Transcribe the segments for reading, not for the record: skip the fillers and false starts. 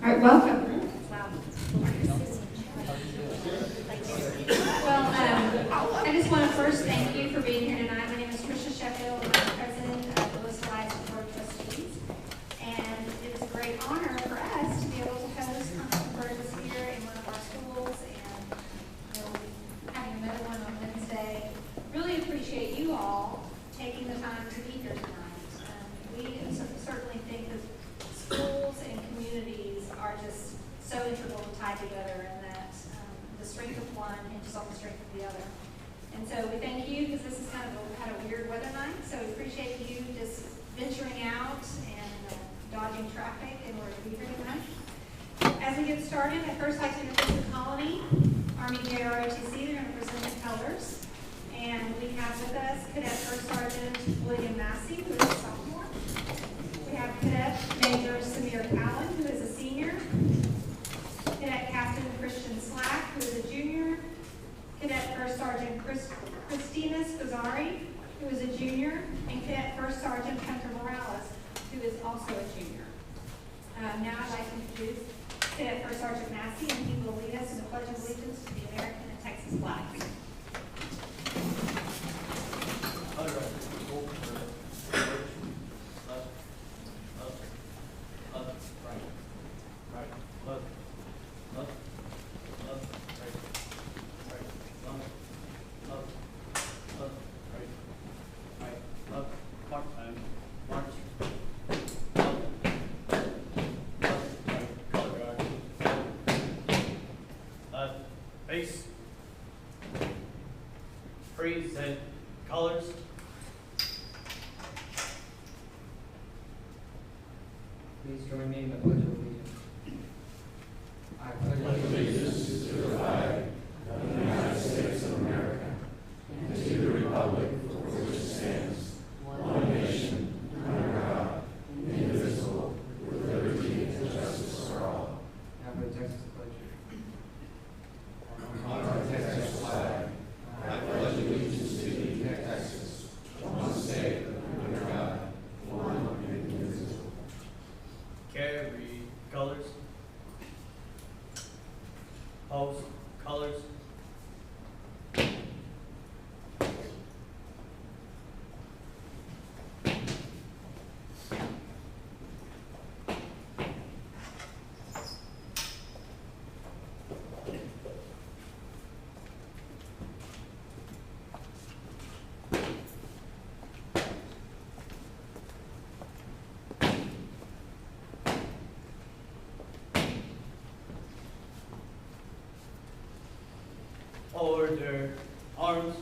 All right, welcome. Well, I just want to first thank you for being here tonight. My name is Tricia Sheffield. I'm the president of the Lewis Alliance of Board of Trustees. And it is a great honor for us to be able to host Congressman Burgess here in one of our schools. And we'll be having another one on Wednesday. Really appreciate you all taking the time to be here tonight. We certainly think that schools and communities are just so integral and tied together, and that the strength of one hinges on the strength of the other. And so we thank you, because this is kind of a weird weather night, so we appreciate you just venturing out and dodging traffic in order to be here tonight. As we get started, I'd first like to introduce the Colony, Army JROTC. They're going to present the colors. And we have with us Cadet First Sergeant William Massey, who is a sophomore. We have Cadet Major Samir Allen, who is a senior. Cadet Captain Christian Slack, who is a junior. Cadet First Sergeant Christina Scazzari, who is a junior. And Cadet First Sergeant Hunter Morales, who is also a junior. Now I'd like to introduce Cadet First Sergeant Massey, and he will lead us in the Pledge of Allegiance to the American and Texas flags. Face, freeze, and colors. Please join me in the Pledge of Allegiance. I pledge allegiance to the flag of the United States of America and to the republic for which it stands, one nation, under God, indivisible, with liberty and justice for all. Now for the Texas pledge. On our Texas flag, I pledge allegiance to thee, Texas, one state, under God, one and indivisible. Carry colors. Pose colors. Order, arms,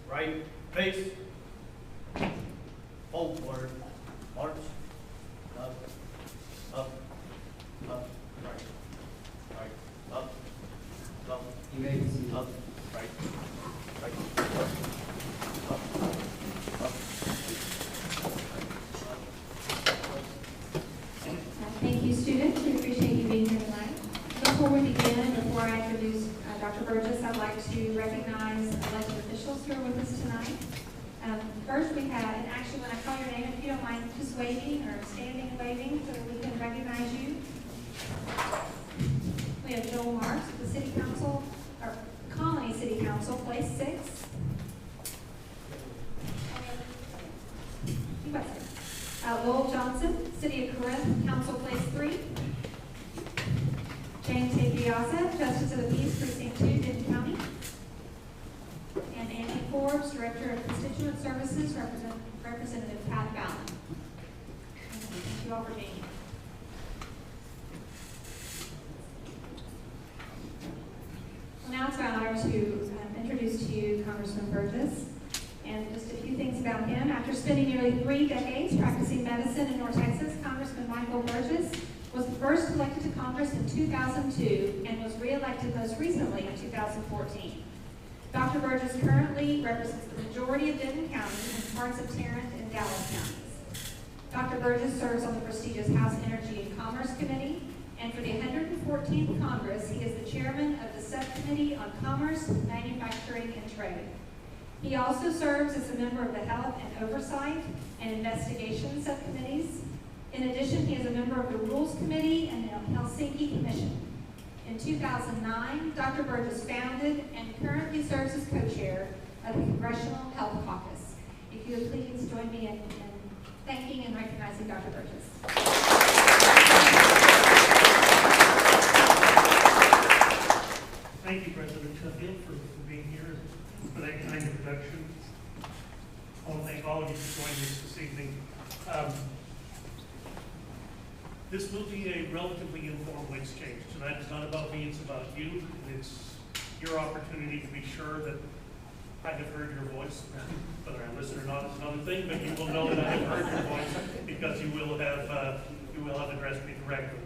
right, face, forward, march, up, up, up, right, up, up, You may be seated. up, right, up, up, up. Thank you, students. We appreciate you being here tonight. Before we begin, before I introduce Dr. Burgess, I'd like to recognize elected officials who are with us tonight. First, we have, and actually when I call your name, if you don't mind just waving or standing and waving so that we can recognize you. We have Joel Marks, the City Council, or Colony City Council, place 6. Lowell Johnson, City of Corinth, Council, place 3. James Piazza, Justice of the Peace, Precinct 2, Denton County. And Andy Forbes, Director of Constituent Services, Representative Pat Fallon. Thank you all for being here. Well, now it's my honor to introduce to you Congressman Burgess. And just a few things about him. After spending nearly 3 decades practicing medicine in North Texas, Congressman Michael Burgess was first elected to Congress in 2002 and was re-elected most recently in 2014. Dr. Burgess currently represents the majority of Denton County and parts of Tarrant and Dallas counties. Dr. Burgess serves on the prestigious House Energy and Commerce Committee, and for the 114th Congress, he is the chairman of the Subcommittee on Commerce, Manufacturing, and Trade. He also serves as a member of the Health and Oversight and Investigation Subcommittees. In addition, he is a member of the Rules Committee and the Helsinki Commission. In 2009, Dr. Burgess founded and currently serves as co-chair of the Congressional Health Caucus. If you would please join me in thanking and recognizing Dr. Burgess. Thank you, President Sheffield, for being here, for that kind introduction. I want to thank all of you for joining us this evening. This will be a relatively informal exchange. Tonight is not about me, it's about you. It's your opportunity to be sure that I have heard your voice. Whether I listen or not is another thing, but you will know that I have heard your voice because you will have addressed me directly.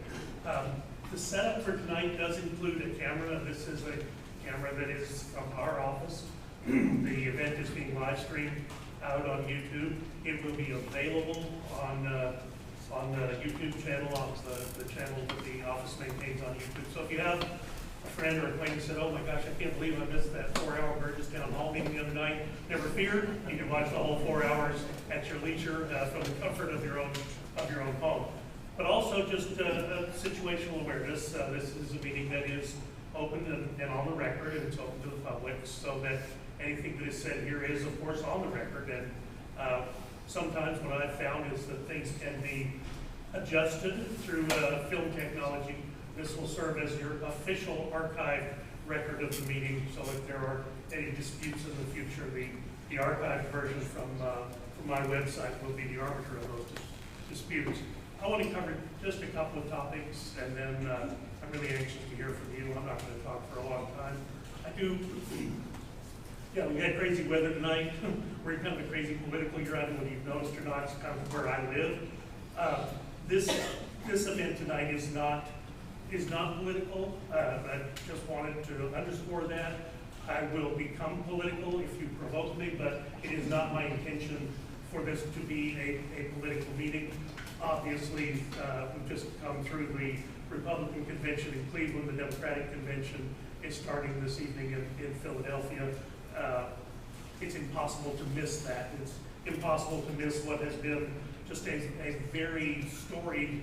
The setup for tonight does include a camera. This is a camera that is from our office. The event is being live streamed out on YouTube. It will be available on the YouTube channel, on the channel that the office maintains on YouTube. So if you have a friend or acquaintance that said, "Oh my gosh, I can't believe I missed that 4-hour Burgess Town Hall meeting the other night," never fear. You can watch the whole 4 hours at your leisure from the comfort of your own home. But also just situational awareness. This is a meeting that is open and on the record, and it's open to the public, so that anything that is said here is, of course, on the record. And sometimes what I've found is that things can be adjusted through film technology. This will serve as your official archive record of the meeting, so if there are any disputes in the future, the archived version from my website will be the arbiter of those disputes. I want to cover just a couple of topics, and then I'm really anxious to hear from you. I'm not going to talk for a long time. We had crazy weather tonight. We're in kind of a crazy political year. I don't know if you've noticed or not. It's kind of where I live. This event tonight is not political. I just wanted to underscore that. I will become political if you provoke me, but it is not my intention for this to be a political meeting. Obviously, we've just come through the Republican convention in Cleveland. The Democratic convention is starting this evening in Philadelphia. It's impossible to miss that. It's impossible to miss what has been just a very storied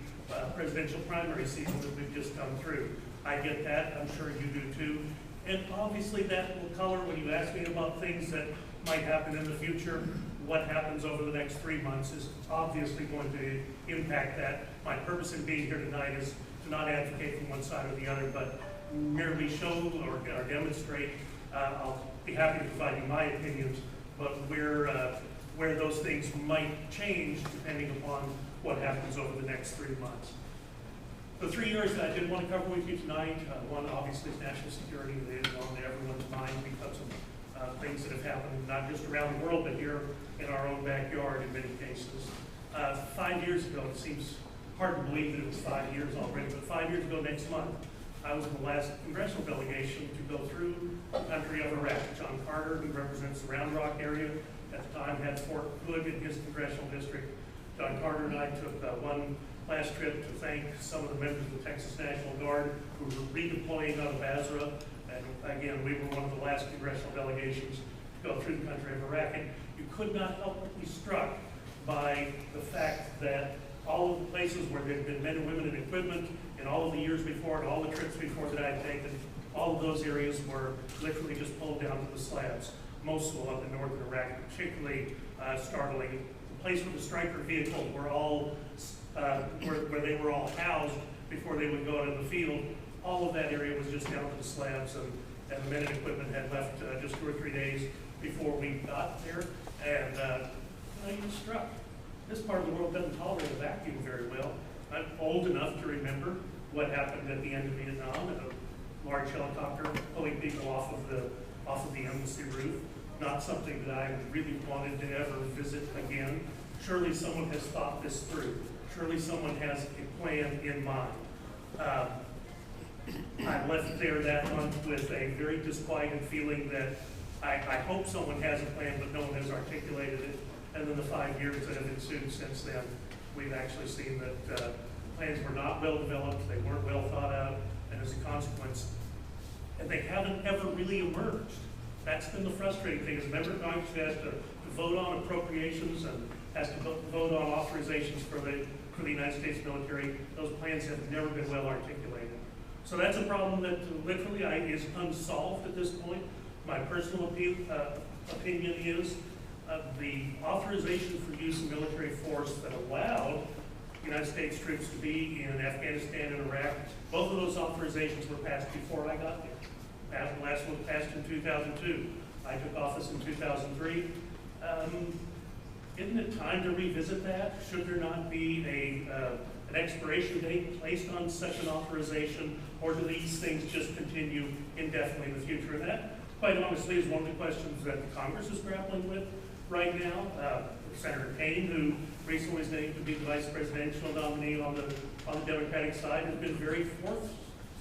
presidential primary season that we've just come through. I get that. I'm sure you do too. And obviously that will color when you ask me about things that might happen in the future. What happens over the next 3 months is obviously going to impact that. My purpose in being here tonight is to not advocate from one side or the other, but merely show or demonstrate. I'll be happy to provide you my opinions, but where those things might change depending upon what happens over the next 3 months. The 3 areas that I did want to cover with you tonight, one obviously is national security. That is on everyone's mind because of things that have happened not just around the world, but here in our own backyard in many cases. 5 years ago, it seems hard to believe that it was 5 years already, but 5 years ago next month, I was in the last congressional delegation to go through the country of Iraq. John Carter, who represents the Round Rock area, at the time had Fort Hood in his congressional district. John Carter and I took one last trip to thank some of the members of the Texas National Guard who were redeploying out of Basra. And again, we were one of the last congressional delegations to go through the country of Iraq. And you could not help but be struck by the fact that all of the places where there had been men and women and equipment in all of the years before and all the trips before that I had taken, all of those areas were literally just pulled down to the slabs. Mosul up in northern Iraq, particularly startling. The place where the Stryker vehicles were all, where they were all housed before they would go out in the field, all of that area was just down to the slabs, and the men and equipment had left just 2 or 3 days before we got there. And I was struck. This part of the world doesn't tolerate a vacuum very well. I'm old enough to remember what happened at the end of Vietnam, and a large helicopter pulling people off of the embassy roof. Not something that I really wanted to ever visit again. Surely someone has thought this through. Surely someone has a plan in mind. I left there that month with a very disquieted feeling that I hope someone has a plan, but no one has articulated it. And then the 5 years that have ensued since then, we've actually seen that plans were not well developed, they weren't well thought out, and as a consequence, and they haven't ever really emerged. That's been the frustrating thing. As a member of Congress who has to vote on appropriations has to vote on authorizations for the United States military. Those plans have never been well articulated. So that's a problem that literally is unsolved at this point. My personal opinion is the authorization for use of military force that allowed United States troops to be in Afghanistan and Iraq, both of those authorizations were passed before I got there. The last one passed in 2002. I took office in 2003. Isn't it time to revisit that? Should there not be an expiration date placed on such an authorization, or do these things just continue indefinitely in the future? And that, quite honestly, is one of the questions that the Congress is grappling with right now. Senator Payne, who recently was named to be the vice presidential nominee on the Democratic side, has been very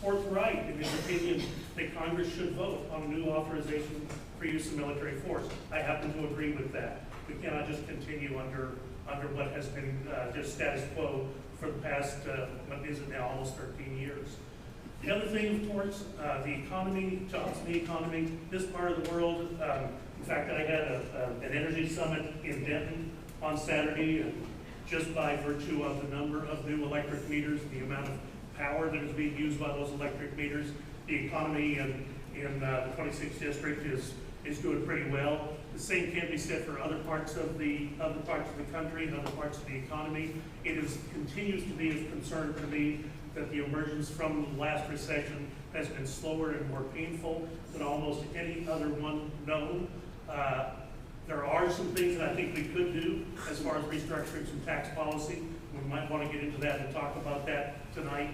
forthright in his opinion that Congress should vote on a new authorization for use of military force. I happen to agree with that. We cannot just continue under what has been just status quo for the past, what is it now, almost 13 years. The other thing, of course, the economy, jobs in the economy, this part of the world. In fact, I had an energy summit in Denton on Saturday, and just by virtue of the number of new electric meters, the amount of power that is being used by those electric meters, the economy in the 26th district is doing pretty well. The same can be said for other parts of the country and other parts of the economy. It continues to be of concern to me that the emergence from the last recession has been slower and more painful than almost any other one known. There are some things that I think we could do as far as restructuring some tax policy. We might want to get into that and talk about that tonight.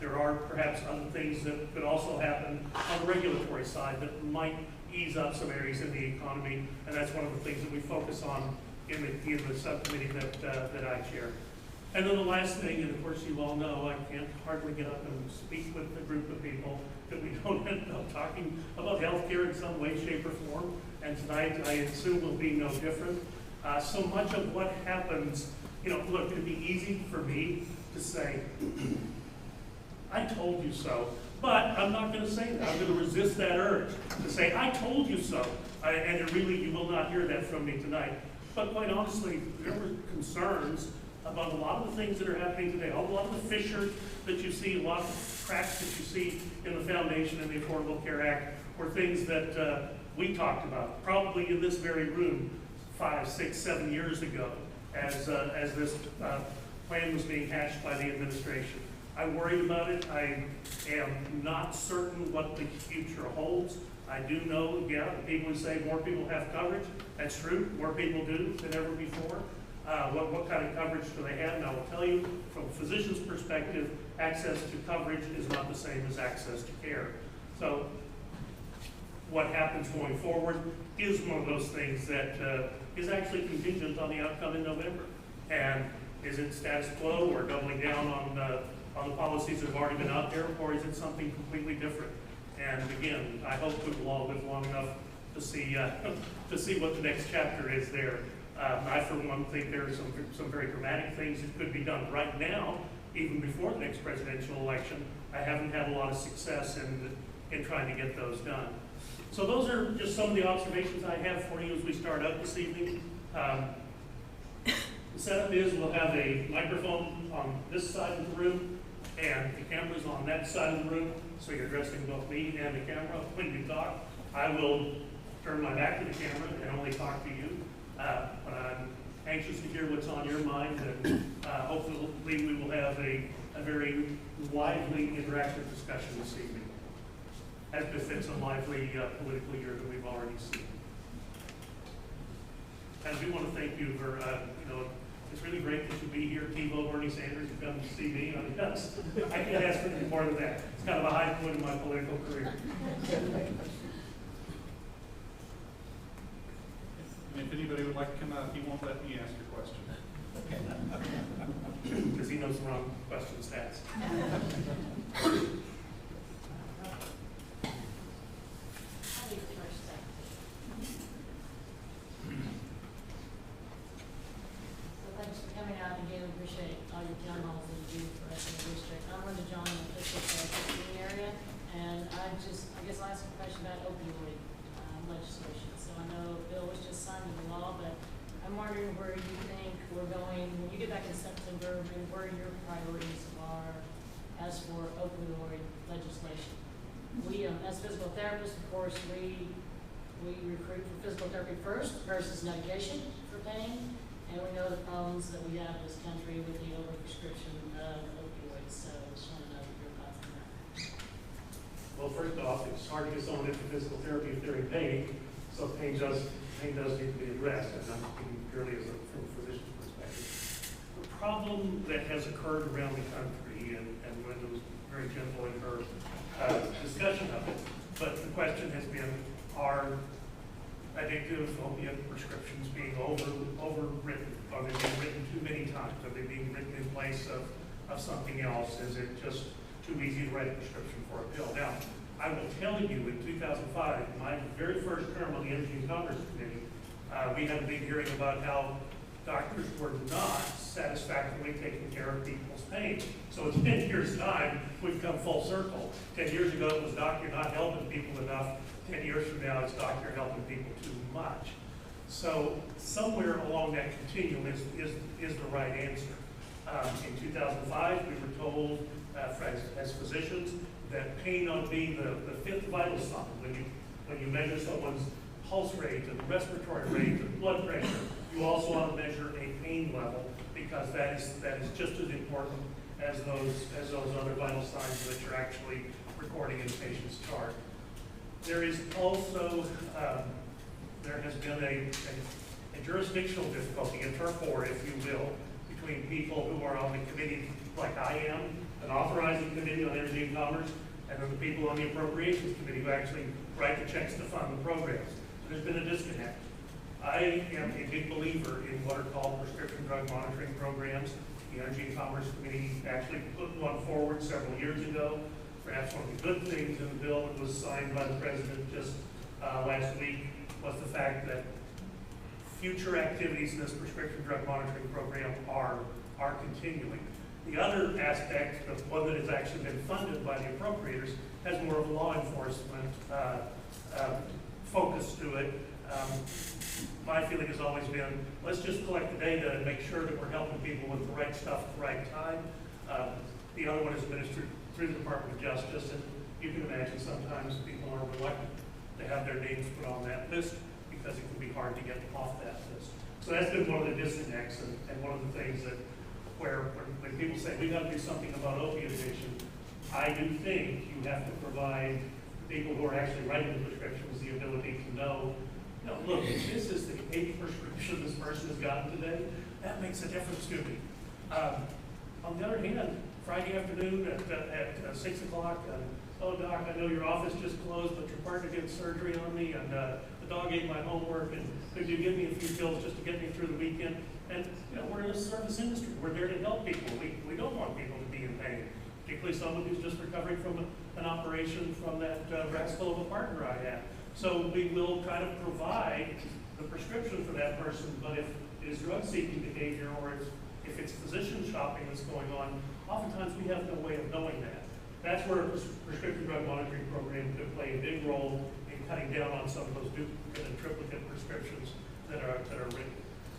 There are perhaps other things that could also happen on the regulatory side that might ease up some areas in the economy, and that's one of the things that we focus on in the subcommittee that I chair. And then the last thing, and of course you all know, I can't hardly get up and speak with a group of people that we don't end up talking about healthcare in some way, shape, or form. And tonight, I assume, will be no different. So much of what happens, look, it'd be easy for me to say, I told you so. But I'm not going to say that. I'm going to resist that urge to say, I told you so. And really, you will not hear that from me tonight. But quite honestly, there were concerns about a lot of the things that are happening today. A lot of the fissures that you see, a lot of the cracks that you see in the foundation and the Affordable Care Act were things that we talked about, probably in this very room 5, 6, 7 years ago, as this plan was being hatched by the administration. I worried about it. I am not certain what the future holds. I do know, yeah, the people who say more people have coverage. That's true. More people do than ever before. What kind of coverage do they have? And I will tell you, from a physician's perspective, access to coverage is not the same as access to care. So what happens going forward is one of those things that is actually contingent on the outcome in November. And is it status quo or doubling down on the policies that have already been out there, or is it something completely different? And again, I hope we will all live long enough to see what the next chapter is there. I, for one, think there are some very dramatic things that could be done right now, even before the next presidential election. I haven't had a lot of success in trying to get those done. So those are just some of the observations I have for you as we start up this evening. The setup is we'll have a microphone on this side of the room, and the camera's on that side of the room, so you're addressing both me and the camera when you talk. I will turn my back to the camera and only talk to you, but I'm anxious to hear what's on your mind, and hopefully we will have a very lively, interactive discussion this evening, as befits a lively political year that we've already seen. And I do want to thank you for, it's really great that you be here, TiVo, Bernie Sanders, you come to see me. I mean, I can't ask for anything more than that. It's kind of a high point in my political career. If anybody would like to come up, he won't let me ask a question. Because he knows the wrong questions to ask. Thanks for coming out again. Appreciate all your town halls that you do for us in the district. I'm Linda John in the fiscal area, and I guess I'll ask a question about opioid legislation. So I know a bill was just signed into law, but I I'm wondering where you think we're going, when you get back in September, and where your priorities are as for opioid legislation. We, as physical therapists, of course, we recruit for physical therapy first versus medication for pain, and we know the problems that we have in this country with the overprescription of opioids, so I just want to know your thoughts on that. Well, first off, it's hard to get someone into physical therapy if they're in pain, so pain does need to be addressed, and I'm speaking purely from a physician's perspective. The problem that has occurred around the country, and Linda was very gentle in her discussion of it, but the question has been, are addictive opiate prescriptions being overwritten? Are they being written too many times? Are they being written in place of something else? Is it just too easy to write a prescription for a pill? Now, I will tell you, in 2005, my very first term on the Energy and Commerce Committee, we had a big hearing about how doctors were not satisfactorily taking care of people's pain. So in 10 years' time, we've come full circle. 10 years ago, it was doctor not helping people enough. 10 years from now, it's doctor helping people too much. So somewhere along that continuum is the right answer. In 2005, we were told as physicians that pain ought to be the fifth vital sign. When you measure someone's pulse rate and respiratory rate and blood pressure, you also want to measure a pain level, because that is just as important as those other vital signs that you're actually recording in the patient's chart. There is also there has been a jurisdictional difficulty, a turf war, if you will, between people who are on the committee, like I am, an authorizing committee on energy and commerce, and then the people on the appropriations committee who actually write the checks to fund the programs. So there's been a disconnect. I am a big believer in what are called prescription drug monitoring programs. The Energy and Commerce Committee actually put one forward several years ago. Perhaps one of the good things in the bill that was signed by the President just last week was the fact that future activities in this prescription drug monitoring program are continuing. The other aspect, the one that has actually been funded by the appropriators, has more of a law enforcement focus to it. My feeling has always been, let's just collect the data and make sure that we're helping people with the right stuff at the right time. The other one is administered through the Department of Justice, and you can imagine sometimes people are reluctant to have their names put on that list because it can be hard to get off that list. So that's been one of the disconnects, and one of the things that when people say we got to do something about opiate addiction, I do think you have to provide people who are actually writing the prescriptions the ability to know, look, if this is the 8th prescription this person has gotten today, that makes a difference to me. On the other hand, Friday afternoon at 6 o'clock, oh doc, I know your office just closed, but your partner did surgery on me, and the dog ate my homework, and could you give me a few pills just to get me through the weekend? And we're in a service industry. We're there to help people. We don't want people to be in pain, particularly someone who's just recovering from an operation from that rascal of a partner I had. So we will kind of provide the prescription for that person, but if it is drug-seeking behavior or if it's physician shopping that's going on, oftentimes we have no way of knowing that. That's where a prescription drug monitoring program could play a big role in cutting down on some of those duplicate and triplicate prescriptions that are written.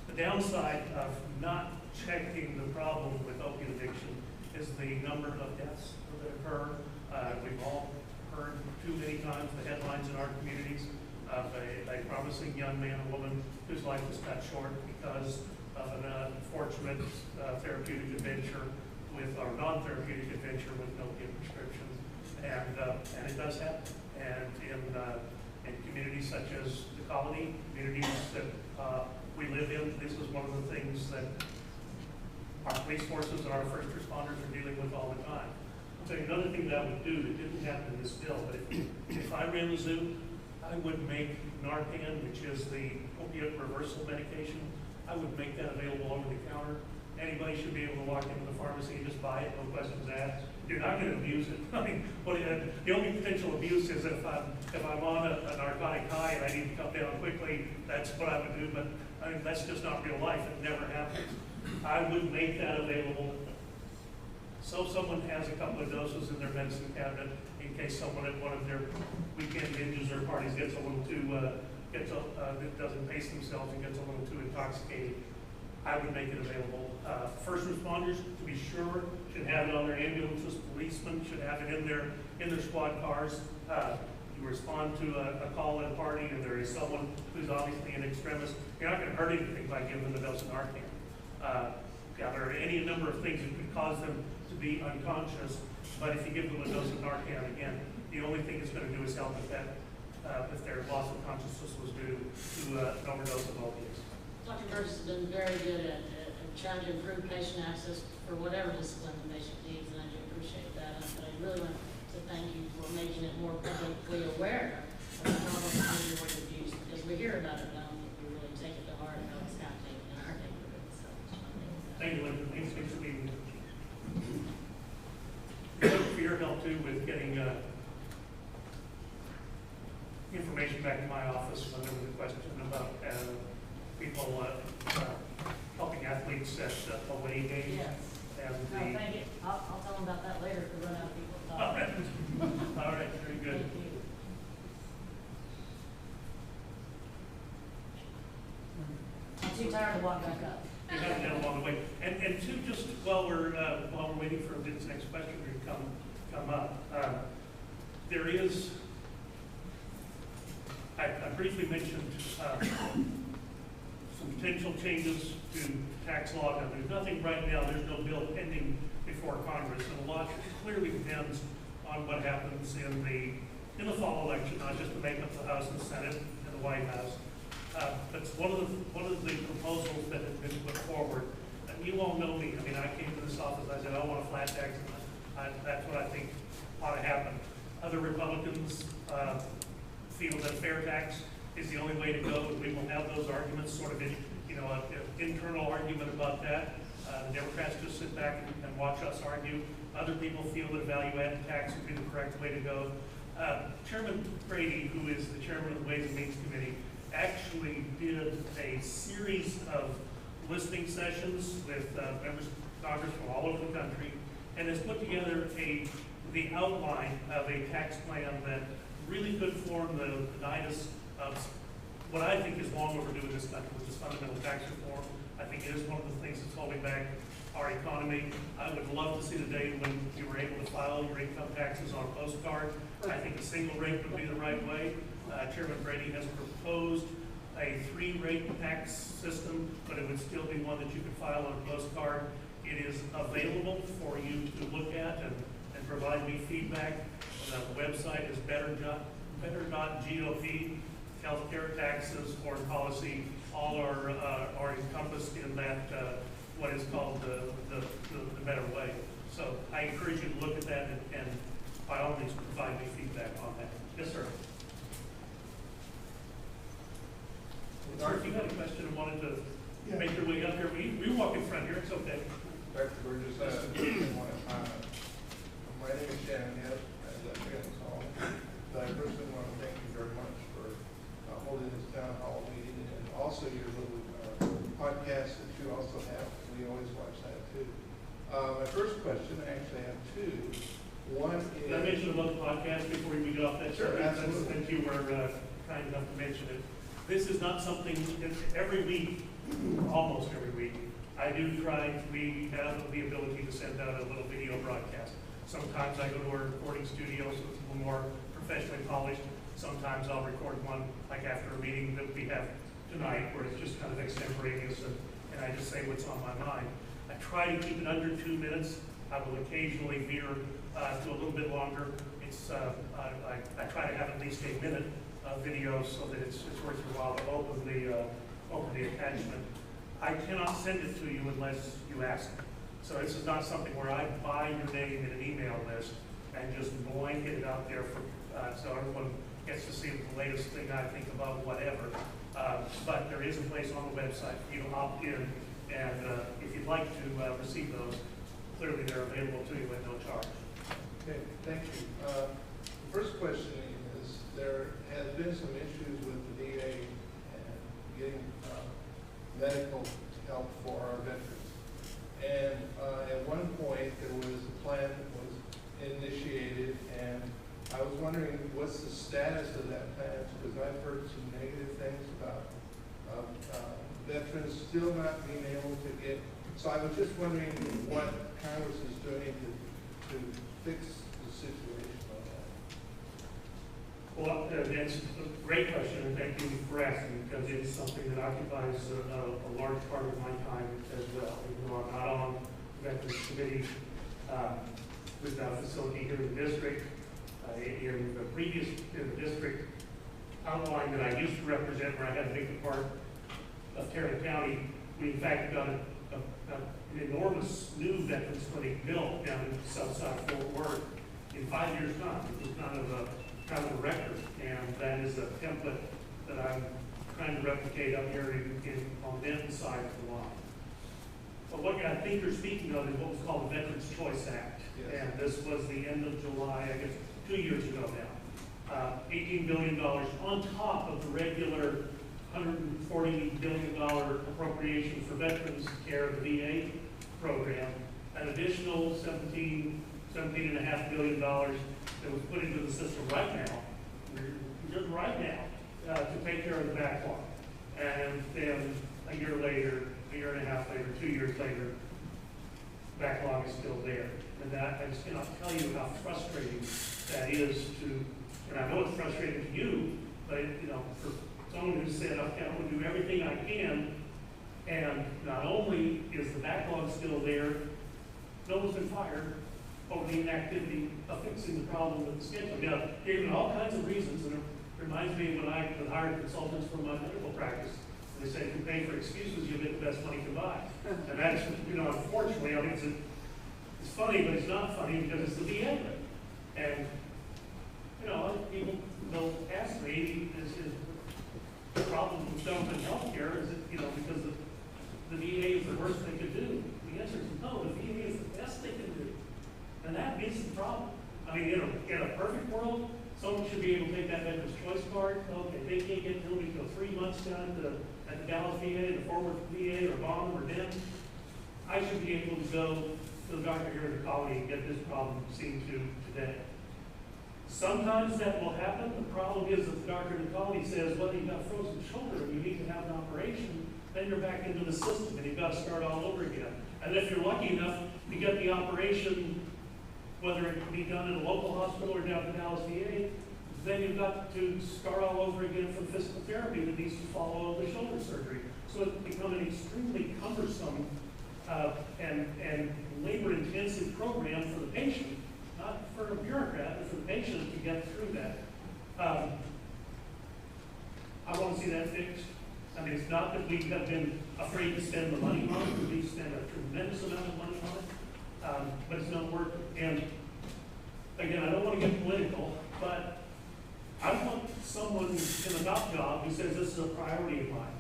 The downside of not checking the problem with opiate addiction is the number of deaths that occur. We've all heard too many times the headlines in our communities of a promising young man or woman whose life was cut short because of an unfortunate therapeutic adventure or non-therapeutic adventure with an opiate prescription. And it does happen. And in communities such as the Colony, communities that we live in, this is one of the things that our police forces and our first responders are dealing with all the time. I'll tell you another thing that I would do that didn't happen in this bill, but if I ran the zoo, I would make Narcan, which is the opiate reversal medication, I would make that available over the counter. Anybody should be able to walk into the pharmacy and just buy it, no questions asked. You're not going to abuse it. I mean, the only potential abuse is if I'm on a narcotic high and I need to come down quickly, that's what I would do, but I mean, that's just not real life. It never happens. I would make that available so someone has a couple of doses in their medicine cabinet in case someone at one of their weekend binges or parties gets a little too that doesn't pace themselves and gets a little too intoxicated, I would make it available. First responders, to be sure, should have it on their ambulances. Policemen should have it in their squad cars. You respond to a call-in party and there is someone who's obviously an extremist, you're not going to hurt anything by giving them a dose of Narcan. Yeah, there are any number of things that could cause them to be unconscious, but if you give them a dose of Narcan, again, the only thing it's going to do is help if their loss of consciousness was due to an overdose of opiates. Dr. Burgess has been very good at trying to improve patient access for whatever discipline the patient needs, and I do appreciate that. But I really want to thank you for making it more publicly aware of the problem of opioid abuse, because we hear about it now, and we really take it to heart and how it's happening in our neighborhood. So, Thank you, Linda. Thanks for being here. Thank you for your help too with getting information back to my office when there was a question about people helping athletes at away games. yes. And No, thank you. I'll tell them about that later if we run out of people to All talk. right. All right, very good. Thank you. I'm too tired to walk back up. We haven't had a long way. And two, just while we're waiting for this next question to come up, there is, I briefly mentioned some potential changes to tax law. Now, there's nothing right now, there's no bill pending before Congress, and a lot clearly depends on what happens in the fall election, not just to make up the House and Senate and the White House. But one of the proposals that has been put forward, and you all know me, I mean, I came to this office, I said, I want a flat tax, and that's what I think ought to happen. Other Republicans feel that fair tax is the only way to go, and we will have those arguments, sort of, an internal argument about that. The Democrats just sit back and watch us argue. Other people feel that a value-added tax would be the correct way to go. Chairman Brady, who is the chairman of the Ways and Means Committee, actually did a series of listening sessions with members of Congress from all over the country, and has put together the outline of a tax plan that really could form the nidus of what I think is long overdue in this country, which is fundamental tax reform. I think it is one of the things that's holding back our economy. I would love to see the day when you were able to file your income taxes on a postcard. I think a single rate would be the right way. Chairman Brady has proposed a 3-rate tax system, but it would still be one that you could file on a postcard. It is available for you to look at and provide me feedback. The website is better.gop. Healthcare, taxes, foreign policy, all are encompassed in that what is called the better way. So I encourage you to look at that and by all means provide me feedback on that. Yes, sir. Art, you had a question and wanted to make your way up here. We walk in front here. It's okay. Dr. Burgess, my name is Shannon Hill, as I forget this all. But I personally want to thank you very much for holding this town hall meeting, and also your little podcast that you also have. We always watch that too. My first question, I actually have two. One is... Can I mention about the podcast before we get off that? Sure, absolutely. Since you were kind enough to mention it. This is not something, every week, almost every week, we have the ability to send out a little video broadcast. Sometimes I go to a recording studio, so it's a little more professionally polished. Sometimes I'll record one, like after a meeting that we have tonight, where it's just kind of extemporaneous, and I just say what's on my mind. I try to keep it under 2 minutes. I will occasionally veer to a little bit longer. It's I try to have at least a minute video so that it's worth your while to open the attachment. I cannot send it to you unless you ask me. So this is not something where I buy your name in an email list and just blanket it out there for so everyone gets to see the latest thing I think about whatever. But there is a place on the website for you to opt in, and if you'd like to receive those, clearly they're available to you at no charge. Okay, thank you. The first question is, there has been some issues with the VA and getting medical help for our veterans. And at one point, there was a plan that was initiated, and I was wondering, what's the status of that plan? Because I've heard some negative things about veterans still not being able to get, so I was just wondering what Congress is doing to fix the situation on that. Well, that's a great question, and thank you for asking, because it's something that occupies a large part of my time as well. Even though I'm not on the Veterans Committee, with our facility here in the district, in the district outline that I used to represent, where I had a big part of Tarrant County, we in fact got an enormous new veterans clinic built down in Southside Fort Worth in 5 years' time. It was kind of a record, and that is a template that I'm trying to replicate up here on the Denton side of the line. But what I think you're speaking of is what was called the Veterans Choice Act. Yes. And this was the end of July, I guess, 2 years ago now. $18 billion on top of the regular $140 billion appropriation for veterans care, the VA program, an additional $17.5 billion that was put into the system right now, just right now, to take care of the backlog. And then a year later, a year and a half later, 2 years later, backlog is still there. And that, I just cannot tell you how frustrating that is to, and I know it's frustrating to you, but for someone who said, okay, I'm going to do everything I can, and not only is the backlog still there, no one's been fired over the inactivity of fixing the problem with the schedule. Now, given all kinds of reasons, and it reminds me when I hired consultants for my medical practice. They say if you pay for excuses, you'll get the best money you can buy. And that's, unfortunately, I mean, it's funny, but it's not funny because it's the VA rate. And, people will ask me, is the problem with government health care, is it, because the VA is the worst they could do? The answer is no, the VA is the best they can do. And that is the problem. I mean, in a perfect world, someone should be able to take that Veterans Choice card. Okay, they can't get to me until 3 months down at the Dallas VA, the Fort Worth VA, or Bonham, or Denton. I should be able to go to the doctor here in the colony and get this problem seen to today. Sometimes that will happen. The problem is that the doctor in the colony says, well, you've got a frozen shoulder and you need to have an operation. Then you're back into the system and you've got to start all over again. And if you're lucky enough to get the operation, whether it can be done in a local hospital or down at Dallas VA, then you've got to start all over again from physical therapy that needs to follow the shoulder surgery. So it's become an extremely cumbersome and labor-intensive program for the patient, not for a bureaucrat, but for the patient to get through that. I want to see that fixed. I mean, it's not that we have been afraid to spend the money on it. We've spent a tremendous amount of money on it, but it's not working. And again, I don't want to get political, but I want someone in a top job who says this is a priority of mine.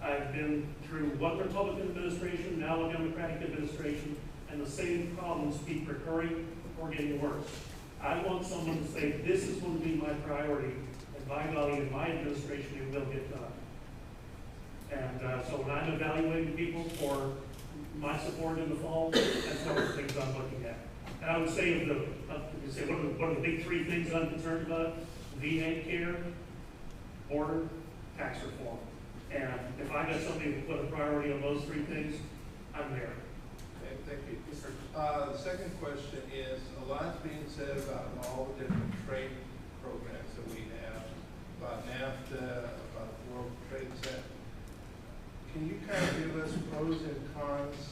I've been through one Republican administration, now a Democratic administration, and the same problems keep recurring or getting worse. I want someone to say, this is going to be my priority, and by golly, in my administration, it will get done. And so when I'm evaluating people for my support in the fall, that's one of the things I'm looking at. And I would say, what are the big three things I'm concerned about? VA care, border, tax reform. And if I got somebody to put a priority on those three things, I'm there. Okay, thank you. The second question is, a lot's being said about all the different trade programs that we have, about NAFTA, about the World Trade Center. Can you kind of give us pros and cons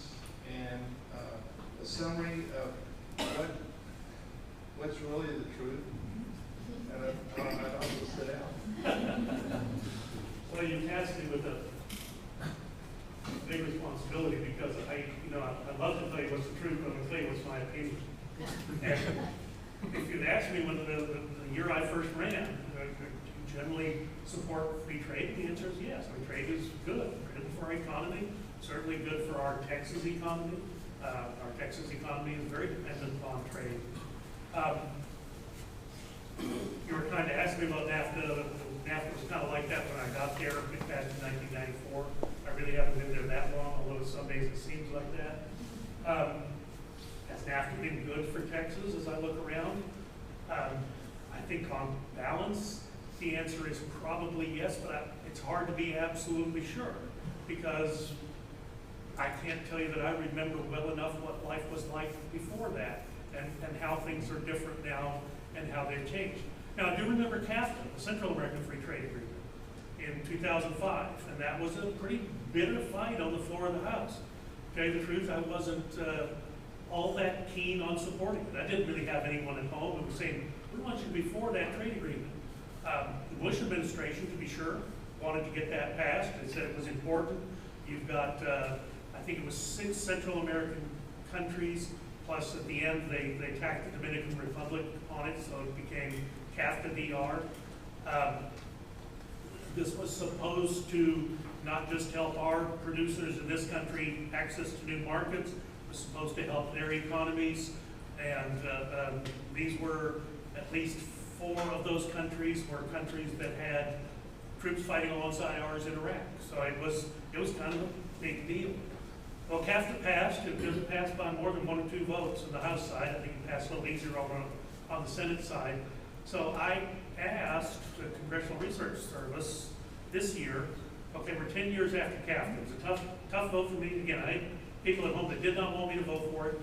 and a summary of what's really the truth? And I'll just sit down. Well, you tasked me with a big responsibility because I love to tell you what's the truth, but I'm going to tell you what's my opinion. And if you'd asked me when the year I first ran, do you generally support free trade? The answer is yes. I mean, trade is good for our economy, certainly good for our Texas economy. Our Texas economy is very dependent upon trade. You were trying to ask me about NAFTA. NAFTA was kind of like that when I got there back in 1994. I really haven't been there that long, although some days it seems like that. Has NAFTA been good for Texas as I look around? I think on balance, the answer is probably yes, but it's hard to be absolutely sure because I can't tell you that I remember well enough what life was like before that and how things are different now and how they've changed. Now, I do remember CAFTA, the Central American Free Trade Agreement, in 2005, and that was a pretty bitter fight on the floor of the House. To tell you the truth, I wasn't all that keen on supporting it. I didn't really have anyone at home who was saying, we want you to be for that trade agreement. The Bush administration, to be sure, wanted to get that passed and said it was important. You've got, I think it was 6 Central American countries, plus at the end they tacked the Dominican Republic on it, so it became CAFTA-DR. This was supposed to not just help our producers in this country access to new markets, it was supposed to help their economies, and these were at least 4 of those countries were countries that had troops fighting alongside ours in Iraq. So it was kind of a big deal. Well, CAFTA passed. It didn't pass by more than 1 or 2 votes on the House side. I think it passed a little easier over on the Senate side. So I asked the Congressional Research Service this year, okay, we're 10 years after CAFTA. It was a tough vote for me. Again, I had people at home that did not want me to vote for it.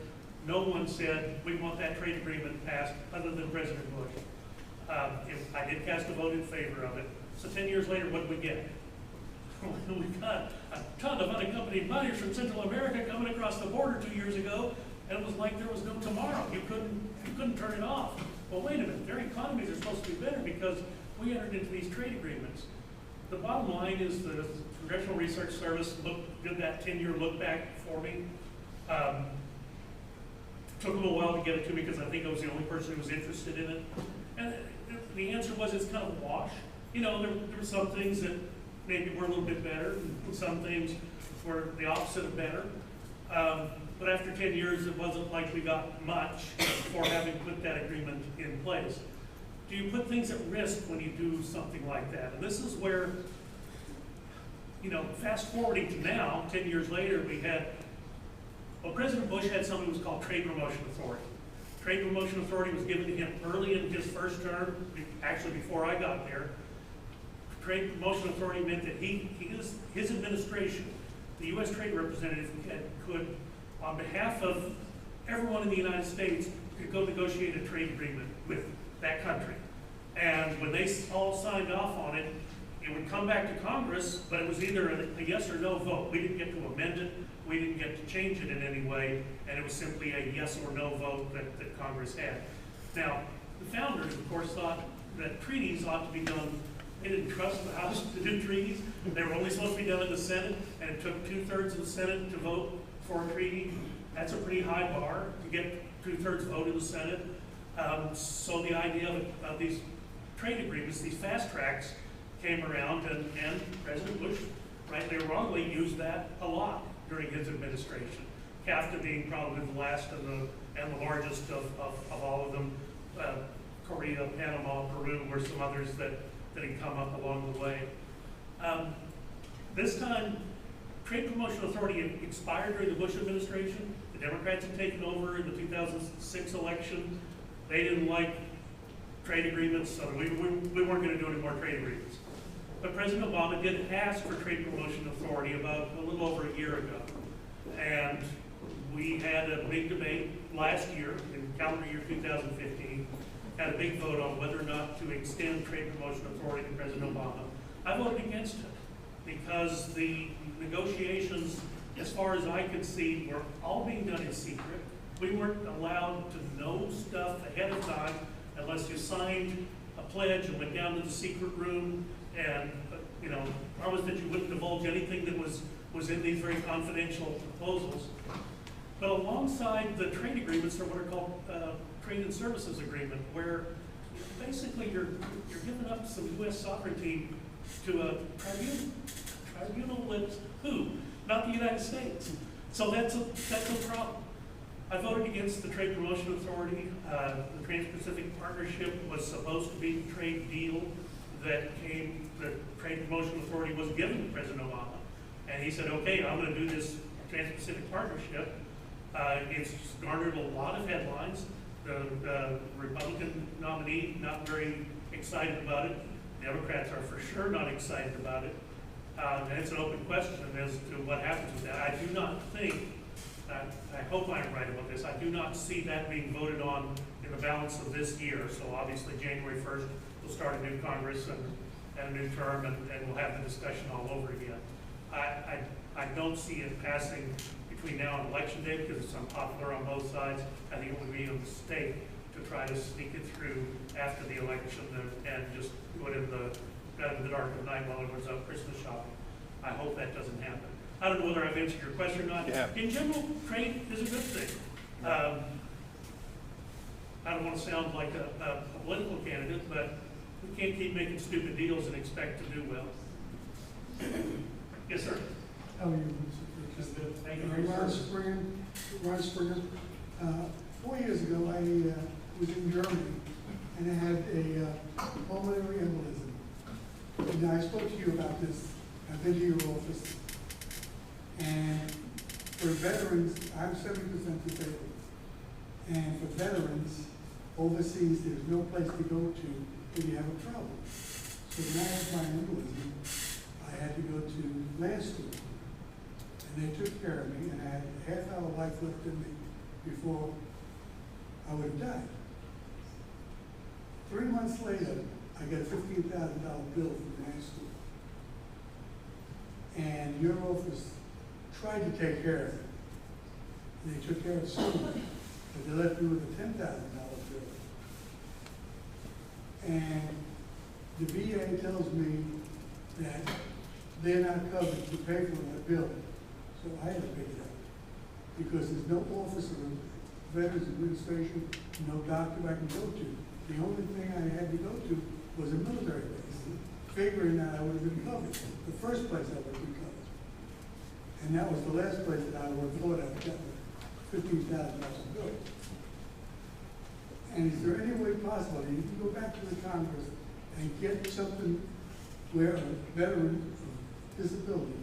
No one said, we want that trade agreement passed, other than President Bush. I did cast a vote in favor of it. So 10 years later, what did we get? We got a ton of unaccompanied minors from Central America coming across the border 2 years ago, and it was like there was no tomorrow. You couldn't turn it off. Well, wait a minute, their economies are supposed to be better because we entered into these trade agreements. The bottom line is the Congressional Research Service did that 10-year look back for me. Took them a while to get it to me because I think I was the only person who was interested in it. And the answer was it's kind of a wash. You know, there were some things that maybe were a little bit better, and some things were the opposite of better. But after 10 years, it wasn't like we got much for having put that agreement in place. Do you put things at risk when you do something like that? And this is where, you know, fast forwarding to now, 10 years later, well, President Bush had something that was called Trade Promotion Authority. Trade Promotion Authority was given to him early in his first term, actually before I got there. Trade Promotion Authority meant that his administration, the U.S. Trade Representative, could, on behalf of everyone in the United States, could go negotiate a trade agreement with that country. And when they all signed off on it, it would come back to Congress, but it was either a yes or no vote. We didn't get to amend it, we didn't get to change it in any way, and it was simply a yes or no vote that Congress had. Now, the founders, of course, thought that treaties ought to be done. They didn't trust the House to do treaties. They were only supposed to be done in the Senate, and it took 2/3 of the Senate to vote for a treaty. That's a pretty high bar to get 2/3 vote in the Senate. So the idea of these trade agreements, these fast tracks, came around, and President Bush, rightly or wrongly, used that a lot during his administration. CAFTA being probably the last and the largest of all of them. Korea, Panama, Peru were some others that had come up along the way. This time, Trade Promotion Authority expired during the Bush administration. The Democrats had taken over in the 2006 election. They didn't like trade agreements, so we weren't going to do any more trade agreements. But President Obama did ask for Trade Promotion Authority about a little over a year ago. And we had a big debate last year, in calendar year 2015, had a big vote on whether or not to extend Trade Promotion Authority to President Obama. I voted against it because the negotiations, as far as I could see, were all being done in secret. We weren't allowed to know stuff ahead of time unless you signed a pledge and went down to the secret room and promised that you wouldn't divulge anything that was in these very confidential proposals. But alongside the trade agreements are what are called trade and services agreement, where basically you're giving up some U.S. sovereignty to a tribunal that's who? Not the United States. So that's a problem. I voted against the Trade Promotion Authority. The Trans-Pacific Partnership was supposed to be the trade deal that the Trade Promotion Authority was given to President Obama. And he said, okay, I'm going to do this Trans-Pacific Partnership. It's garnered a lot of headlines. The Republican nominee, not very excited about it. Democrats are for sure not excited about it. And it's an open question as to what happens with that. I do not think, I hope I'm right about this, I do not see that being voted on in the balance of this year. So obviously January 1st, we'll start a new Congress and a new term, and we'll have the discussion all over again. I don't see it passing between now and election day because it's unpopular on both sides. I think it would be a mistake to try to sneak it through after the election and just do it in the dark of night while everyone's out Christmas shopping. I hope that doesn't happen. I don't know whether I've answered your question or not. Yeah. In general, trade is a good thing. I don't want to sound like a political candidate, but we can't keep making stupid deals and expect to do well. Yes, sir. How are you, Mr. Just President? good. Thank you. Ron Springer. 4 years ago, I was in Germany, and I had a pulmonary embolism. And I spoke to you about this. I've been to your office. And for veterans, I'm 70% disabled. And for veterans, overseas, there's no place to go to when you have a trouble. So when I had my embolism, I had to go to land school. And they took care of me, and I had a half-hour life left in me before I would have died. 3 months later, I got a $15,000 bill from land school. And your office tried to take care of it. And they took care of it soon, but they left me with a $10,000 bill. And the VA tells me that they're not covered to pay for that bill. So I had to pick it up. Because there's no office of Veterans Administration, no doctor I can go to. The only thing I had to go to was a military base, figuring that I would have been covered. The first place I would have been covered. And that was the last place that I would have thought I would get $15,000 bill. And is there any way possible that you can go back to the Congress and get something where a veteran of disability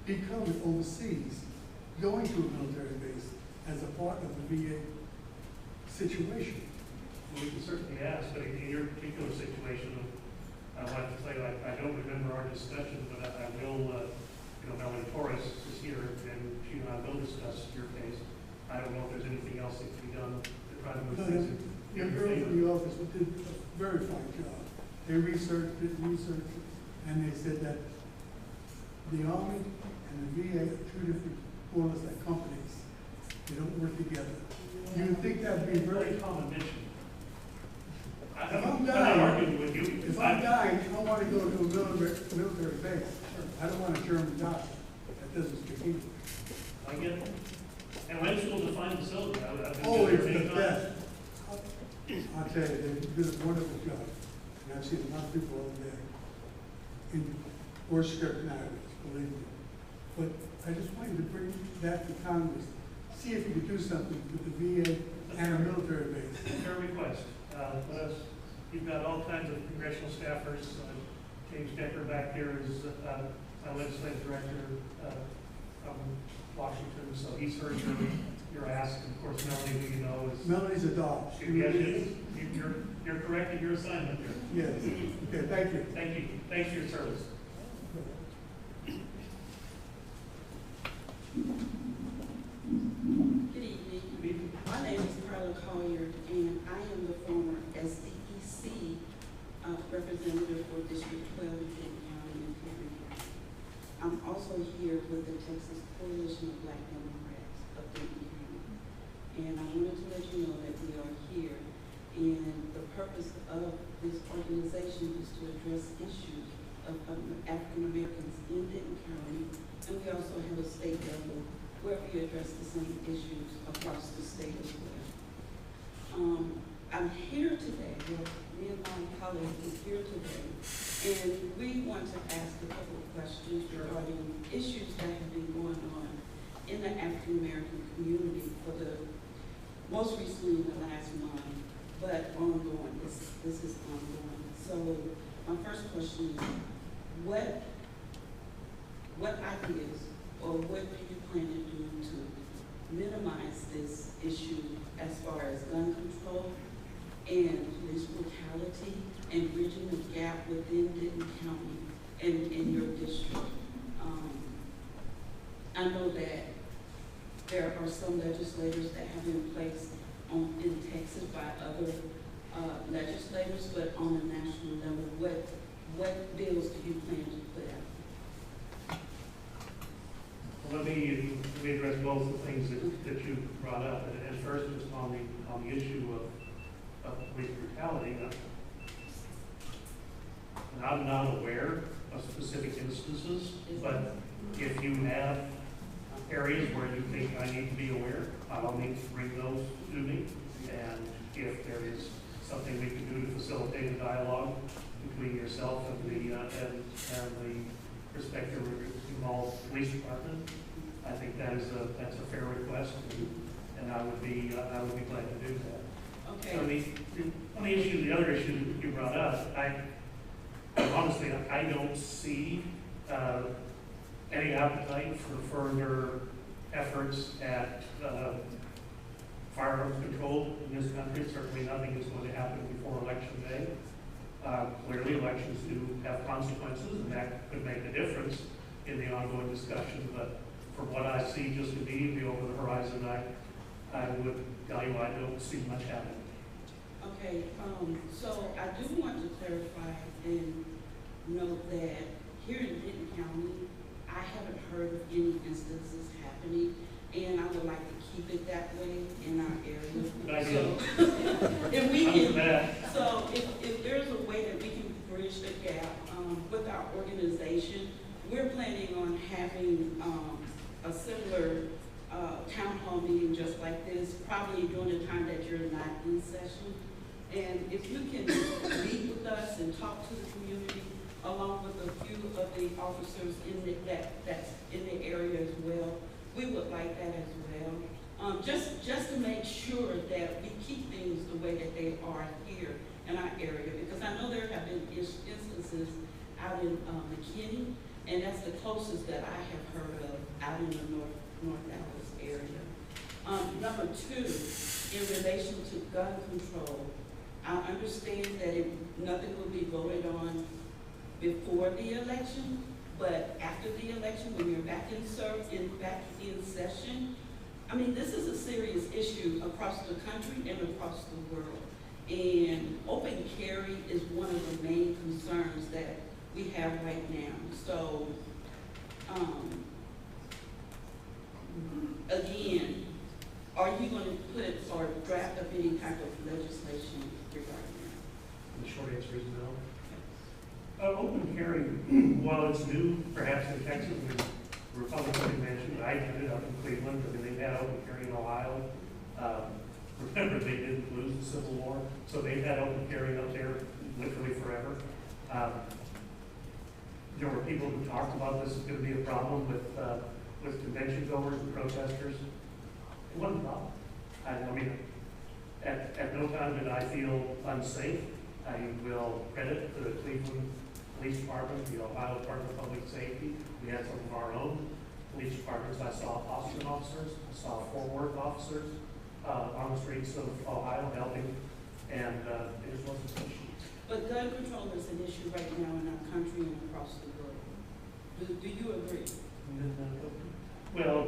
be covered overseas, going to a military base as a part of the VA situation? Well, we can certainly ask, but in your particular situation, I'd like to say I don't remember our discussion, but I will, Melanie Torres is here, and she and I will discuss your case. I don't know if there's anything else that can be done to try to move things in Your your girl favor. from the office did a very fine job. They researched it, and they said that the Army and the VA are two different, more or less like companies. They don't work together. You would think that'd be Very very common mission. If I'm I'm not dying, arguing with you. if I'm dying, I want to go to a military base. I don't want a German doctor that doesn't speak English. I get it. And land school's a fine facility. I've been Oh, there it's many the times. best. I'll tell you, they did a wonderful job. And I've seen a lot of people over there in worse scenarios, believe me. But I just wanted to bring that to Congress, see if you could do something with the VA and a military base. Fair request. You've got all kinds of congressional staffers. James Decker back here is my legislative director from Washington, so he's heard your ask. And of course, Melanie, who you know, is Melanie's a dog. you're correct in your assignment here. Yes. Okay, thank you. Thank you. Thanks for your service. Good evening. My name is Carla Collier, and I am the former SDEC representative for District 12 in Denton County and Perry County. I'm also here with the Texas Coalition of Black Democrats of Denton County. And I wanted to let you know that we are here, and the purpose of this organization is to address issues of African Americans in Denton County, and we also have a state level where we address the same issues across the state as well. I'm here today, me and my colleague is here today, and we want to ask a couple of questions regarding issues that have been going on in the African American community for the, most recently in the last month, but ongoing. This is ongoing. So my first question is, what ideas or what do you plan to do to minimize this issue as far as gun control and police brutality and bridging the gap within Denton County and in your district. I know that there are some legislators that have been placed in Texas by other legislators, but on a national level, what bills do you plan to put out? Let me address both the things that you brought up. And first, just on the issue of police brutality. And I'm not aware of specific instances, but if you have areas where you think I need to be aware, I'll need to bring those to me. And if there is something we can do to facilitate a dialogue between yourself and the respective involved police department, I think that's a fair request, and I would be glad to do that. Okay. On the other issue that you brought up, honestly, I don't see any appetite for further efforts at firearms control in this country. Certainly nothing is going to happen before Election Day. Clearly, elections do have consequences, and that could make a difference in the ongoing discussion. But from what I see just immediately over the horizon, I would tell you I don't see much happening. Okay, so I do want to clarify and note that here in Denton County, I haven't heard of any instances happening, and I would like to keep it that way in our area. Good idea. So, if there's a way that we can bridge the gap with our organization, we're planning on having a similar town hall meeting just like this, probably during the time that you're not in session. And if you can meet with us and talk to the community, along with a few of the officers that's in the area as well, we would like that as well. Just to make sure that we keep things the way that they are here in our area, because I know there have been instances out in McKinney, and that's the closest that I have heard of out in the North Dallas area. Number two, in relation to gun control, I understand that nothing will be voted on before the election, but after the election, when you're back in session, I mean, this is a serious issue across the country and across the world. And open carry is one of the main concerns that we have right now. So, again, are you going to put or draft up any type of legislation regarding that? The short answer is no. Open carry, while it's new, perhaps in Texas, the Republican mentioned, I did it up in Cleveland. I mean, they've had open carry in Ohio. Remember, they didn't lose the Civil War, so they've had open carry up there literally forever. There were people who talked about this is going to be a problem with convention goers and protesters. It wasn't a problem. I mean, at no time did I feel unsafe. I will credit the Cleveland Police Department, the Ohio Department of Public Safety. We had some of our own police departments. I saw Austin officers, I saw Fort Worth officers on the streets of Ohio helping, and it just wasn't an issue. But gun control is an issue right now in our country and across the world. Do you agree? Well,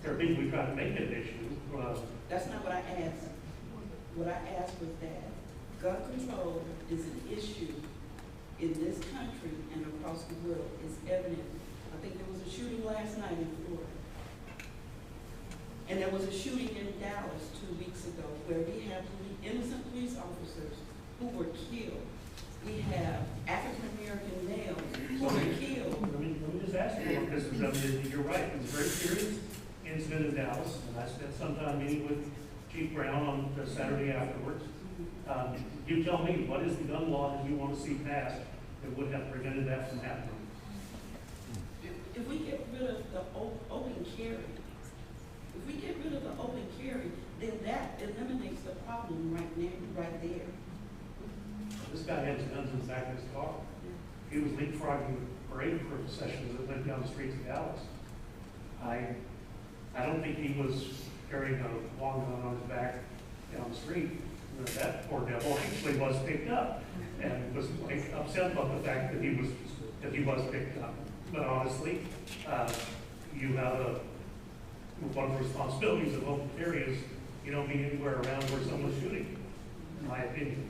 there are things we try to make it an issue. That's not what I asked. What I asked was that gun control is an issue in this country and across the world. It's evident. I think there was a shooting last night in Florida. And there was a shooting in Dallas 2 weeks ago where we have innocent police officers who were killed. We have African-American males who were killed. Let me just ask you, because you're right, it was a very serious incident in Dallas, and I spent some time meeting with Chief Brown on the Saturday afterwards. You tell me, what is the gun law that you want to see passed that would have prevented that from happening? If we get rid of the open carry, then that eliminates the problem right there. This guy had his guns in the back of his car. He was leapfrogging parade processions that went down the streets of Dallas. I don't think he was carrying a long gun on his back down the street. And that poor devil actually was picked up and was like upset about the fact that he was picked up. But honestly, you have one of the responsibilities of local areas, you don't be anywhere around where someone's shooting, in my opinion.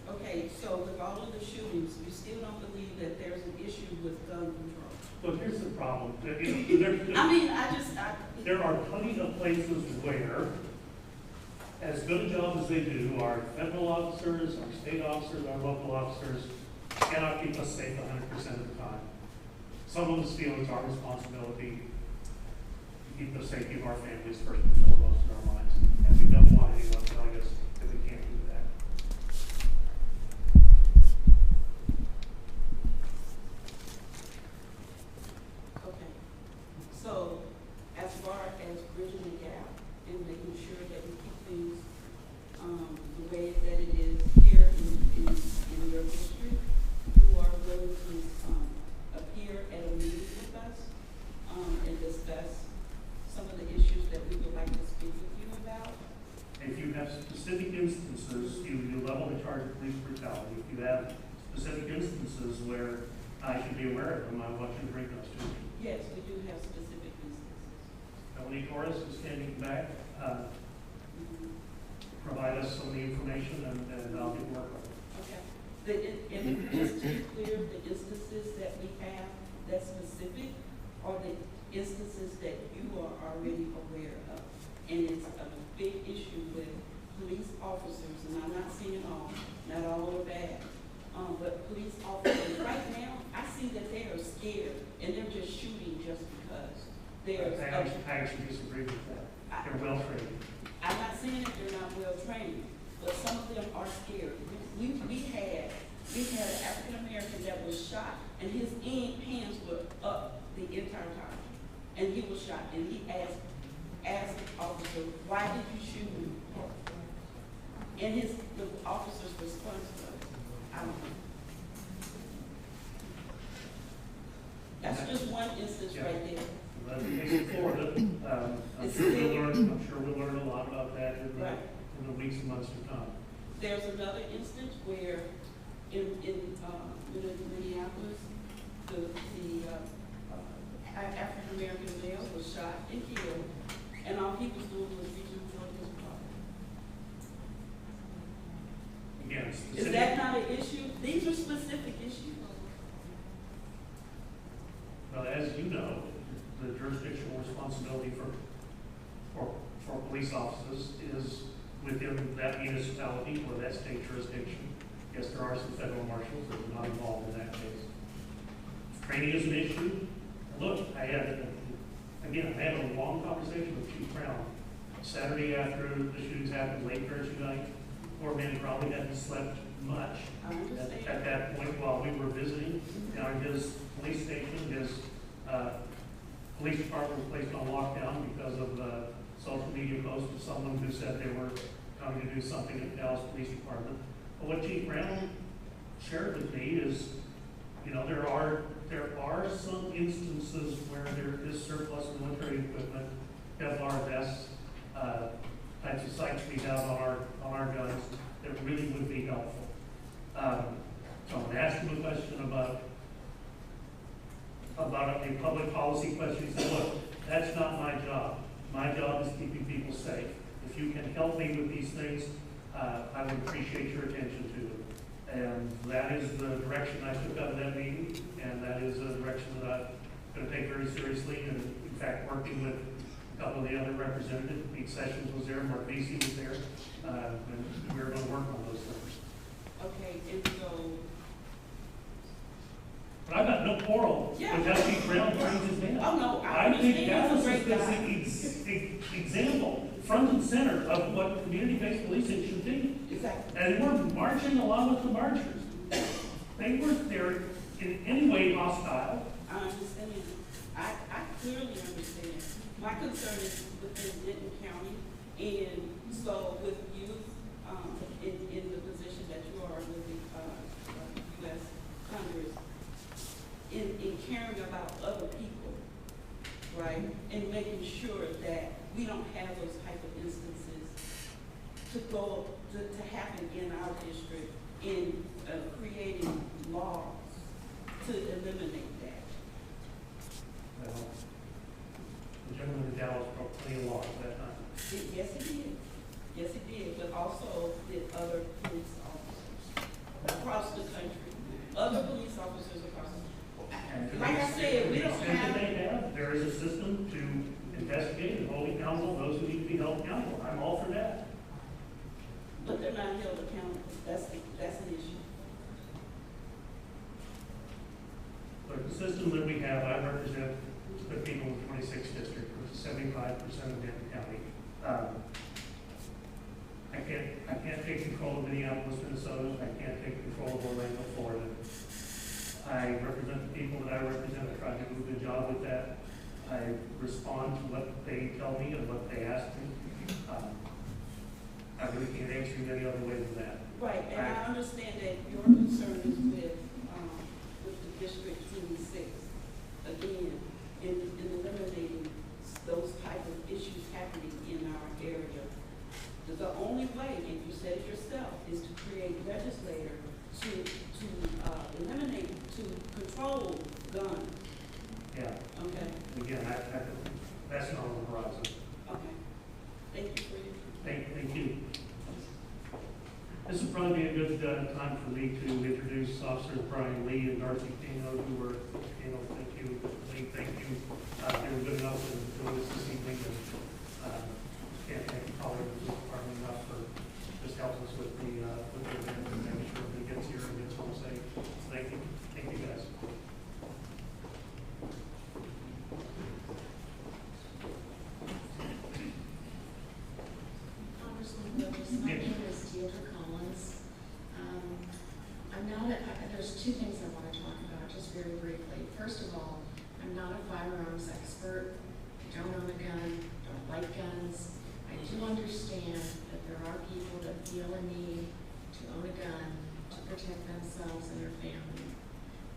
Okay, so with all of the shootings, you still don't believe that there's an issue with gun control? But here's the problem. There are plenty of places where, as good a job as they do, our federal officers, our state officers, our local officers cannot keep us safe 100% of the time. Some of us feel it's our responsibility to keep the safety of our families first and foremost in our minds. And we don't want anyone telling us that we can't do that. Okay, so as far as bridging the gap and making sure that we keep things the way that it is here in your district, you are willing to appear at a meeting with us and discuss some of the issues that we would like to speak with you about? If you have specific instances, you level the charge of police brutality. If you have specific instances where I should be aware of them, I want you to bring those to me. Yes, we do have specific instances. Melanie Torres is standing back. Provide us some of the information and I'll get work on it. Okay. And just to be clear, the instances that we have that's specific are the instances that you are already aware of. And it's a big issue with police officers, and I'm not saying all, not all are bad. But police officers, right now, I see that they are scared and they're just shooting just because. I actually disagree with that. They're well trained. I'm not saying that they're not well trained, but some of them are scared. We had an African American that was shot, and his hands were up the entire time, and he was shot. And he asked the officer, "Why did you shoot me?" And the officer's response was, "I don't know." That's just one instance right there. In Florida, I'm sure we'll learn a lot about that in the weeks and months to come. There's another instance where in Minneapolis, the African American male was shot and killed, and all he was doing was reaching for his car. Again, Is that not an issue? These are specific issues. As you know, the jurisdictional responsibility for police officers is within that municipality or that state jurisdiction. Yes, there are some federal marshals that are not involved in that case. If training is an issue, look, I had a long conversation with Chief Brown Saturday after the shootings happened late Thursday night. Poor man probably hadn't slept much at that point while we were visiting down his police station. His police department was placed on lockdown because of the social media post of someone who said they were coming to do something at the Dallas Police Department. But what Chief Brown shared with me is, there are some instances where there is surplus military equipment, Kevlar vests, types of sights we have on our guns that really would be helpful. So I'm going to ask him a question about a public policy question. He said, look, that's not my job. My job is keeping people safe. If you can help me with these things, I would appreciate your attention to them. And that is the direction I took out of that meeting, and that is a direction that I'm going to take very seriously. And in fact, working with a couple of the other representatives, Pete Sessions was there, Mark Vesey was there, and we were going to work on those things. Okay, and so. But I've got no quarrel with how Chief Brown trains his men. Oh, no, I think that was a great guy. an example, front and center of what community-based policing should be. Exactly. And they were marching along with the marchers. They weren't there in any way hostile. I understand. I clearly understand. My concern is within Denton County, and so with youth in the position that you are with the U.S. Congress, in caring about other people, right, and making sure that we don't have those to happen in our district in creating laws to eliminate that. Well, the gentleman in Dallas broke plenty of laws at that time. Yes, it did. Yes, it did, but also did other police officers across the country. Other police officers across the country. Like I said, we don't have. There is a system to investigate and hold accountable those who need to be held accountable. I'm all for that. But they're not held accountable. That's an issue. But the system that we have, I represent the people in the 26th district, which is 75% of Denton County. I can't take control of Minneapolis, Minnesota. I can't take control of Orlando, Florida. I represent the people that I represent. I try to do a good job with that. I respond to what they tell me and what they ask me. I really can't answer you any other way than that. Right, and I understand that your concern is with the District 26, again, in eliminating those type of issues happening in our area. The only way, and you said it yourself, is to create legislators to eliminate, to control guns. Yeah. Okay, Again, that's not on the horizon. okay. Thank you for your. Thank you. This would probably be a good time for me to introduce Officers Brian Lee and Darcy Pino, who were, thank you, Lee, thank you. They were good enough to join us this evening, and can't thank you, colleagues of the department enough for just helping us with the event and making sure everybody gets here and gets home safe. Thank you guys. My name is Deirdre Collins. There's two things I want to talk about just very briefly. First of all, I'm not a firearms expert. I don't own a gun, don't like guns. I do understand that there are people that feel a need to own a gun to protect themselves and their family.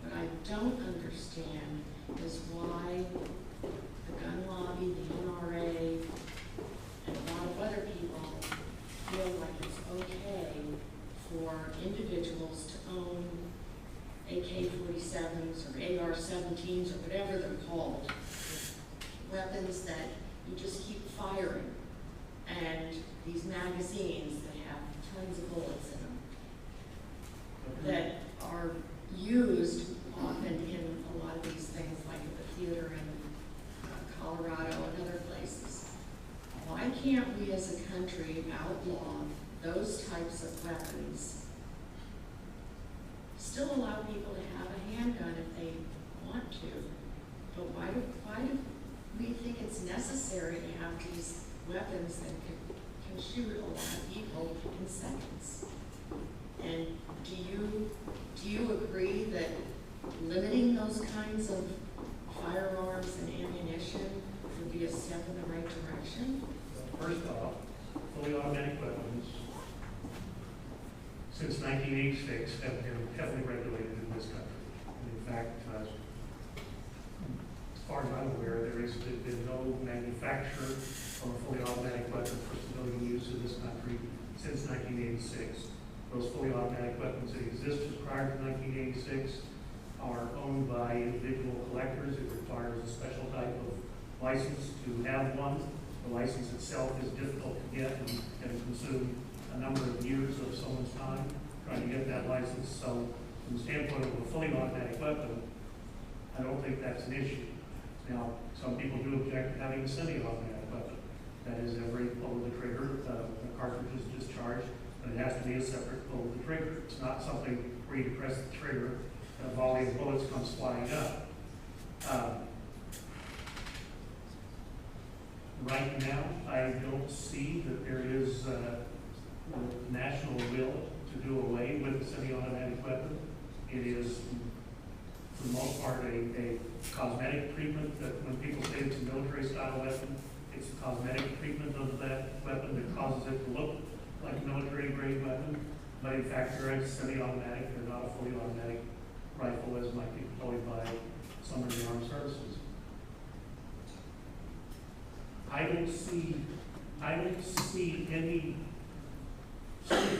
What I don't understand is why the gun lobby, the NRA, and a lot of other people feel like it's okay for individuals to own AK-47s or AR-17s or whatever they're called, weapons that you just keep firing, and these magazines that have tons of bullets in them that are used often in a lot of these things, like at the theater in Colorado and other places. Why can't we as a country outlaw those types of weapons? Still allow people to have a handgun if they want to, but why do we think it's necessary to have these weapons that can shoot a lot of people in seconds? And do you agree that limiting those kinds of firearms and ammunition would be a step in the right direction? First off, fully automatic weapons, since 1986, have been heavily regulated in this country. And in fact, as far as I'm aware, there has been no manufacturer of a fully automatic weapon for civilian use in this country since 1986. Those fully automatic weapons that existed prior to 1986 are owned by individual collectors. It requires a special type of license to have one. The license itself is difficult to get and can consume a number of years of someone's time trying to get that license. So from the standpoint of a fully automatic weapon, I don't think that's an issue. Now, some people do object to having a semi-automatic weapon. That is, every pull of the trigger, the cartridge is discharged, but it has to be a separate pull of the trigger. It's not something where you press the trigger and a volley of bullets comes flying up. Right now, I don't see that there is a national will to do away with the semi-automatic weapon. It is, for the most part, a cosmetic treatment that when people say it's a military-style weapon, it's a cosmetic treatment of that weapon that causes it to look like a military-grade weapon. But in fact, they're a semi-automatic, they're not a fully automatic rifle as might be employed by some of the armed services. I don't see any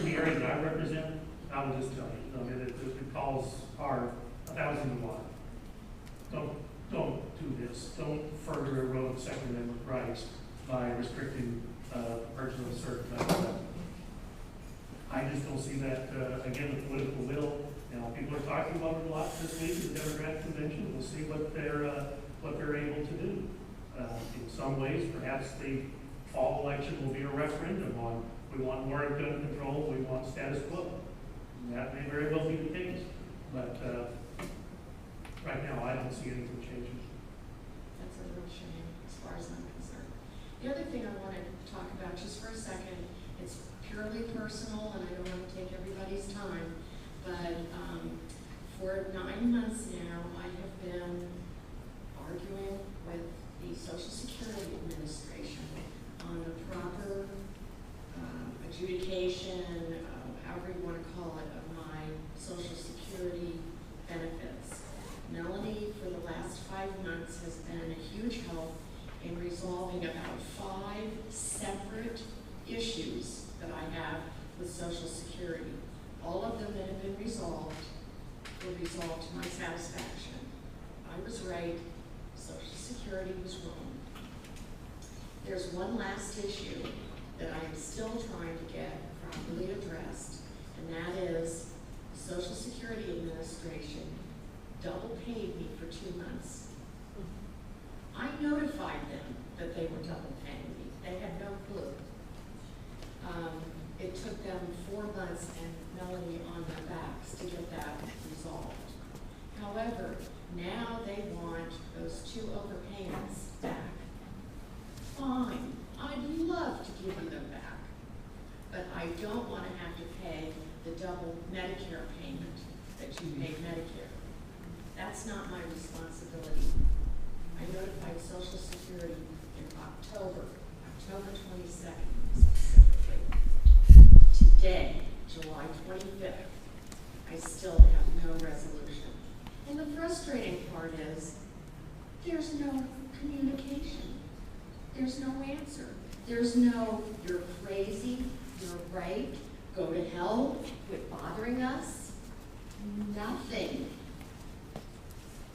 in the area that I represent, I will just tell you, I mean, the calls are 1,000 to 1. Don't do this. Don't further erode Second Amendment rights by restricting purchase of a certain type of weapon. I just don't see that, again, the political will. Now, people are talking about it a lot this week at the Democratic Convention. We'll see what they're able to do. In some ways, perhaps the fall election will be a referendum on, we want more gun control, we want status quo. And that may very well be the case. But right now, I don't see anything changing. That's a real shame, as far as I'm concerned. The other thing I want to talk about, just for a second, it's purely personal, and I don't want to take everybody's time, but for 9 months now, I have been arguing with the Social Security Administration on the proper adjudication, however you want to call it, of my Social Security benefits. Melanie, for the last 5 months, has been a huge help in resolving about 5 separate issues that I have with Social Security. All of them that have been resolved were resolved to my satisfaction. I was right, Social Security was wrong. There's one last issue that I am still trying to get properly addressed, and that is the Social Security Administration double paid me for 2 months. I notified them that they were double paying me. They had no clue. It took them 4 months and Melanie on their backs to get that resolved. However, now they want those 2 overpayments back. Fine, I'd love to give you them back, but I don't want to have to pay the double Medicare payment that you paid Medicare. That's not my responsibility. I notified Social Security in October 22nd specifically. Today, July 25th, I still have no resolution. And the frustrating part is, there's no communication. There's no answer. There's no, you're crazy, you're right, go to hell, quit bothering us. Nothing.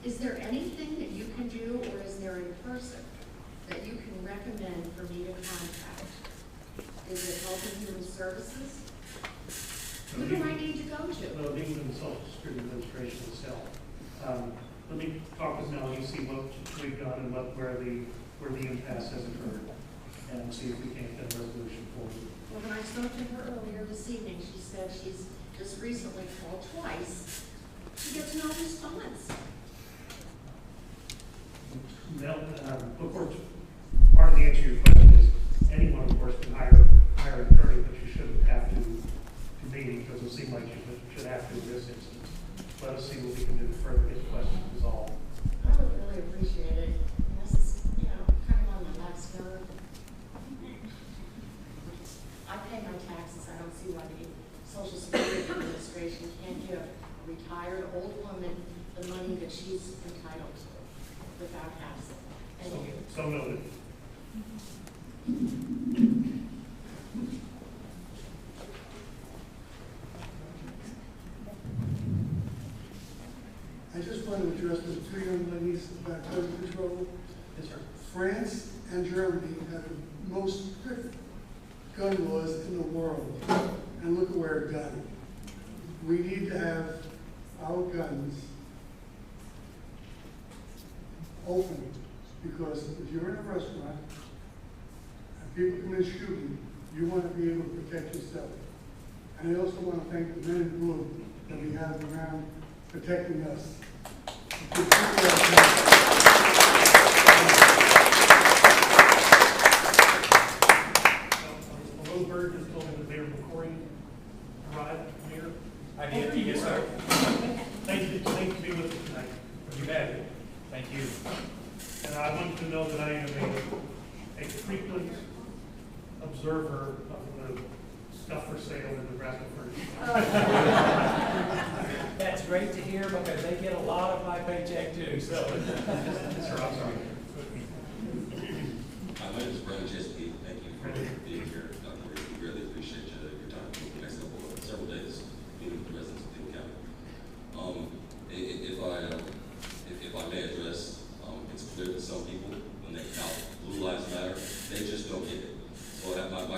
Is there anything that you can do, or is there a person that you can recommend for me to contact? Is it Health and Human Services? Who do I need to go to? Well, even the Social Security Administration itself. Let me talk with Melanie, see what we've done and where the impasse has occurred, and see if we can't get a resolution for you. Well, when I spoke to her earlier this evening, she said she's just recently called twice. She gets no response. Now, of course, part of the answer to your question is anyone, of course, can hire an attorney, but you shouldn't have to me, because it seems like you should have to in this instance. Let us see what we can do to further get the question resolved. I would really appreciate it. And this is, kind of on my last nerve. I pay my taxes. I don't see why the Social Security Administration can't give a retired old woman the money that she's entitled to without hassle. Thank you. So noted. I just want to address the 2 young ladies about gun control. Yes, sir. France and Germany have the most strict gun laws in the world, and look at where it got it. We need to have our guns open, because if you're in a restaurant and people come in shooting, you want to be able to protect yourself. And I also want to thank the men in blue that we have around protecting us. Roseberg has told me that they are recording arrived here. I did. Yes, sir. Thank you to be with us tonight. You bet. Thank you. And I want you to know that I am a frequent observer of the stuff for sale in Nebraska Furniture. That's great to hear, because they get a lot of my paycheck too, so. Sir, I'm sorry. My name is Brandon Chesapeake. Thank you for being here. Dr. Reed, we really appreciate your time for the next couple of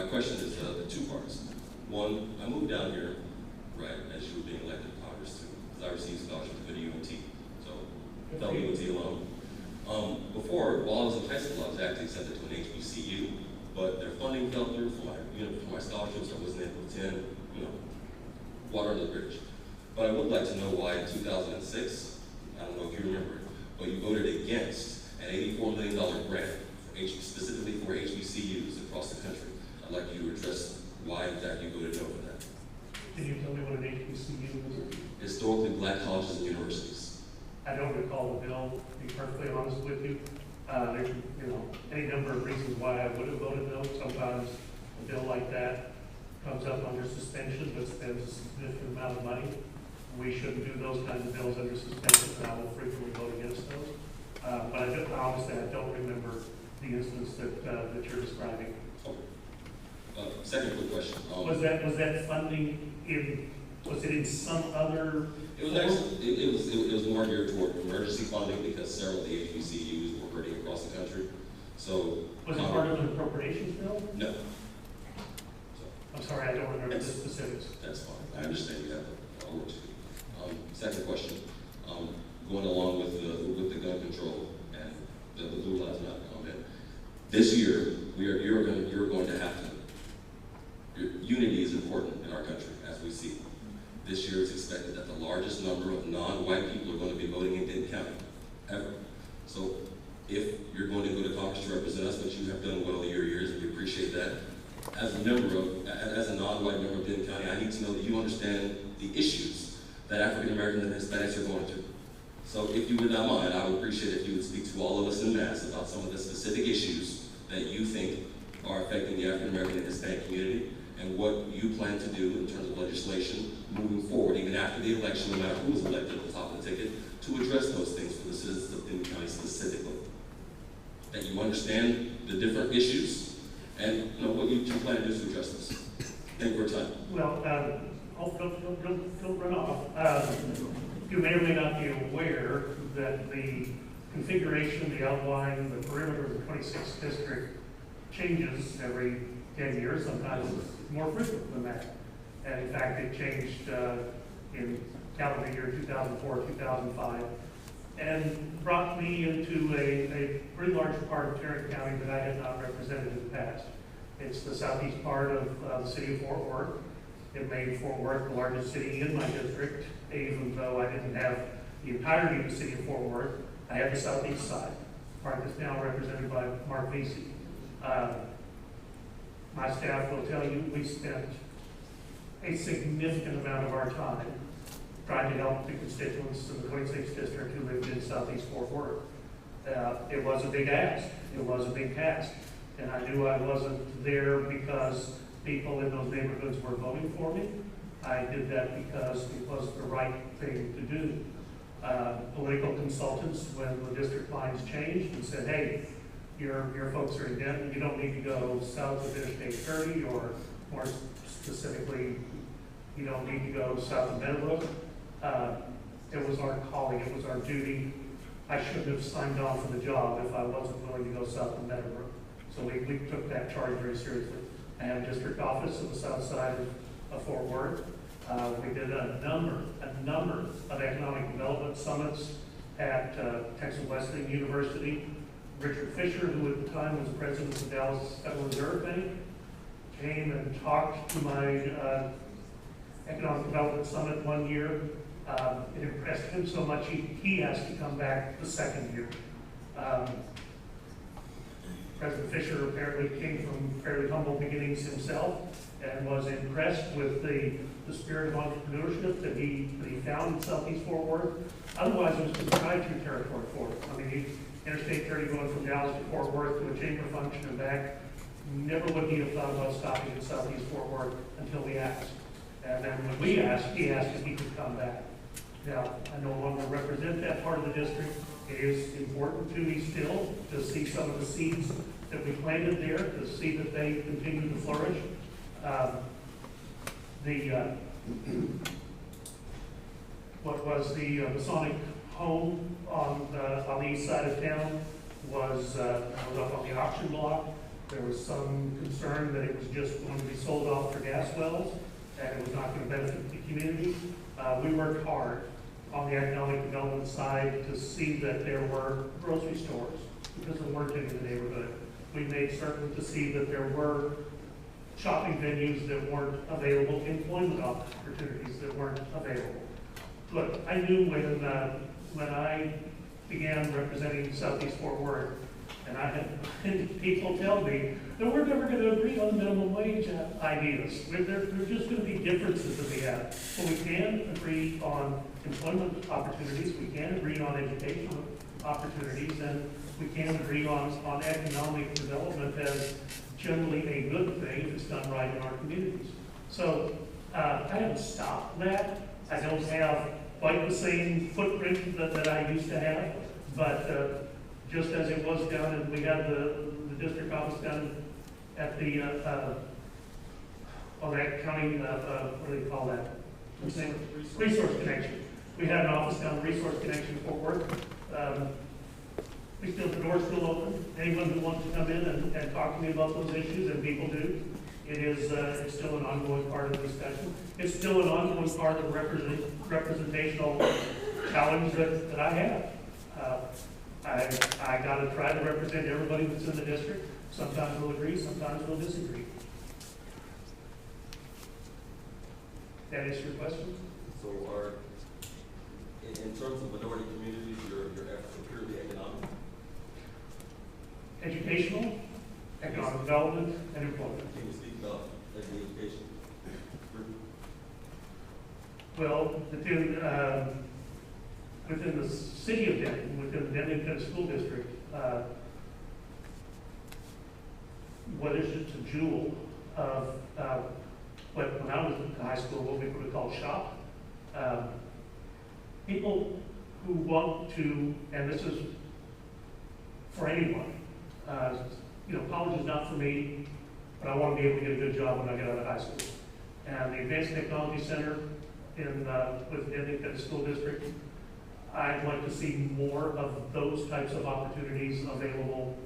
question is two parts. One, I moved down here, right, as you were being elected to Congress too, because I received scholarships to go to UNT. So, felt UNT alone. Before, while I was in high school, I was actually accepted to an HBCU, but their funding fell through for my scholarships. I wasn't able to attend, water under the bridge. But I would like to know why in 2006, I don't know if you remember it, but you voted against an $84 million grant specifically for HBCUs across the country. I'd like you to address why in fact you voted no for that. Can you tell me what an HBCU is? Historically Black colleges and universities. I don't recall the bill, to be perfectly honest with you. There's, any number of reasons why I would have voted no. Sometimes a bill like that comes up under suspension, but spends a significant amount of money. We shouldn't do those kinds of bills under suspension, and I will frequently vote against those. But honestly, I don't remember the instance that you're describing. Second quick question. Was that funding was it in some other? It was actually, it was more geared toward emergency funding because several of the HBCUs were hurting across the country. So was it part of an appropriations bill? No. I'm sorry, I don't remember the specifics. That's fine. I understand you have a work to do. Second question, going along with the gun control and the Blue Lives Matter comment. This year, you're going to have to. Unity is important in our country, as we see. This year, it's expected that the largest number of non-white people are going to be voting in Denton County, ever. So, if you're going to go to Congress to represent us, which you have done well in your years, and we appreciate that. As a non-white member of Denton County, I need to know that you understand the issues that African Americans and Hispanics are going through. So if you would not mind, I would appreciate if you would speak to all of us en masse about some of the specific issues that you think are affecting the African American and Hispanic community, and what you plan to do in terms of legislation moving forward, even after the election, no matter who is elected at the top of the ticket, to address those things for the citizens of Denton County specifically. That you understand the different issues, and what you plan to do to address this. Thank you for your time. Well, don't run off. You may or may not be aware that the configuration, the outline, the perimeter of the 26th district changes every 10 years, sometimes more frequent than that. And in fact, it changed in calendar year 2004, 2005, and brought me into a pretty large part of Tarrant County that I had not represented in the past. It's the southeast part of the city of Fort Worth. It made Fort Worth the largest city in my district, even though I didn't have the entirety of the city of Fort Worth. I had the southeast side, part that's now represented by Mark Vesey. My staff will tell you we spent a significant amount of our time trying to help the constituents of the 26th district who lived in southeast Fort Worth. It was a big ask. It was a big task. And I knew I wasn't there because people in those neighborhoods were voting for me. I did that because it was the right thing to do. Political consultants, when the district lines changed, and said, hey, your folks are in Denton, you don't need to go south of Interstate 30, or more specifically, you don't need to go south of Meadowbrook. It was our calling, it was our duty. I shouldn't have signed on for the job if I wasn't willing to go south of Meadowbrook. So we took that charge very seriously. I have a district office on the south side of Fort Worth. We did a number of economic development summits at Texas Wesleyan University. Richard Fisher, who at the time was president of the Dallas Federal Reserve Bank, came and talked to my economic development summit one year. It impressed him so much he asked to come back the second year. President Fisher apparently came from fairly humble beginnings himself and was impressed with the spirit of entrepreneurship that he found in southeast Fort Worth. Otherwise, it was proprietary territory for him. I mean, Interstate 30 going from Dallas to Fort Worth to a chamber function and back, never would he have thought about stopping in southeast Fort Worth until we asked. And then when we asked, he asked if he could come back. Now, I no longer represent that part of the district. It is important to me still to see some of the seeds that we planted there, to see that they continue to flourish. What was the Masonic home on the east side of town was up on the auction block. There was some concern that it was just going to be sold off for gas wells, and it was not going to benefit the community. We worked hard on the economic development side to see that there were grocery stores, because there weren't in the neighborhood. We made certain to see that there were shopping venues that weren't available, employment opportunities that weren't available. Look, I knew when I began representing Southeast Fort Worth, and I had people tell me that we're never going to agree on minimum wage ideas. There's just going to be differences that we have. But we can agree on employment opportunities, we can agree on educational opportunities, and we can agree on economic development as generally a good thing if it's done right in our communities. So I haven't stopped that. I don't have quite the same footprint that I used to have, but just as it was done, and we had the district office done at the, on that county, what do they call that? Resource Connection. We had an office down Resource Connection in Fort Worth. We still, the door's still open. Anyone who wants to come in and talk to me about those issues, and people do, it is it's still an ongoing part of the discussion. It's still an ongoing part of the representational challenge that I have. I got to try to represent everybody that's in the district. Sometimes we'll agree, sometimes we'll disagree. That answer your question? So in terms of minority communities, your efforts are purely economic? Educational, economic development, and employment. Can you speak about education? Well, within the city of Denton, within the Denton School District, what is it, a jewel of when I was in high school, what we would call shop. People who want to, and this is for anyone, college is not for me, but I want to be able to get a good job when I get out of high school. And the Advanced Technology Center within the school district, I'd like to see more of those types of opportunities available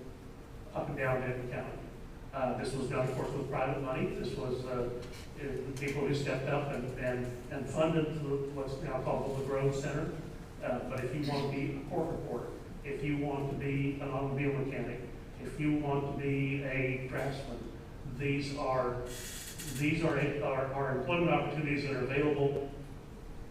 up and down Denton County. This was done, of course, with private money. This was people who stepped up and funded what's now called the Grove Center. But if you want to be a court reporter, if you want to be an automobile mechanic, if you want to be a draftsman, these are employment opportunities that are available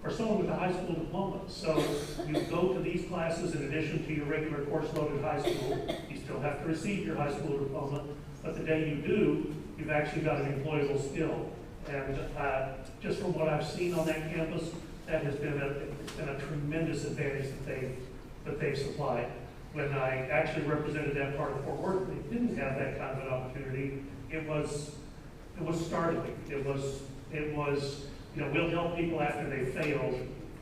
for someone with a high school diploma. So you go to these classes in addition to your regular course load at high school. You still have to receive your high school diploma, but the day you do, you've actually got an employable skill. And just from what I've seen on that campus, that has been a tremendous advantage that they've supplied. When I actually represented that part of Fort Worth, they didn't have that kind of an opportunity. It was startling. It was we'll help people after they failed,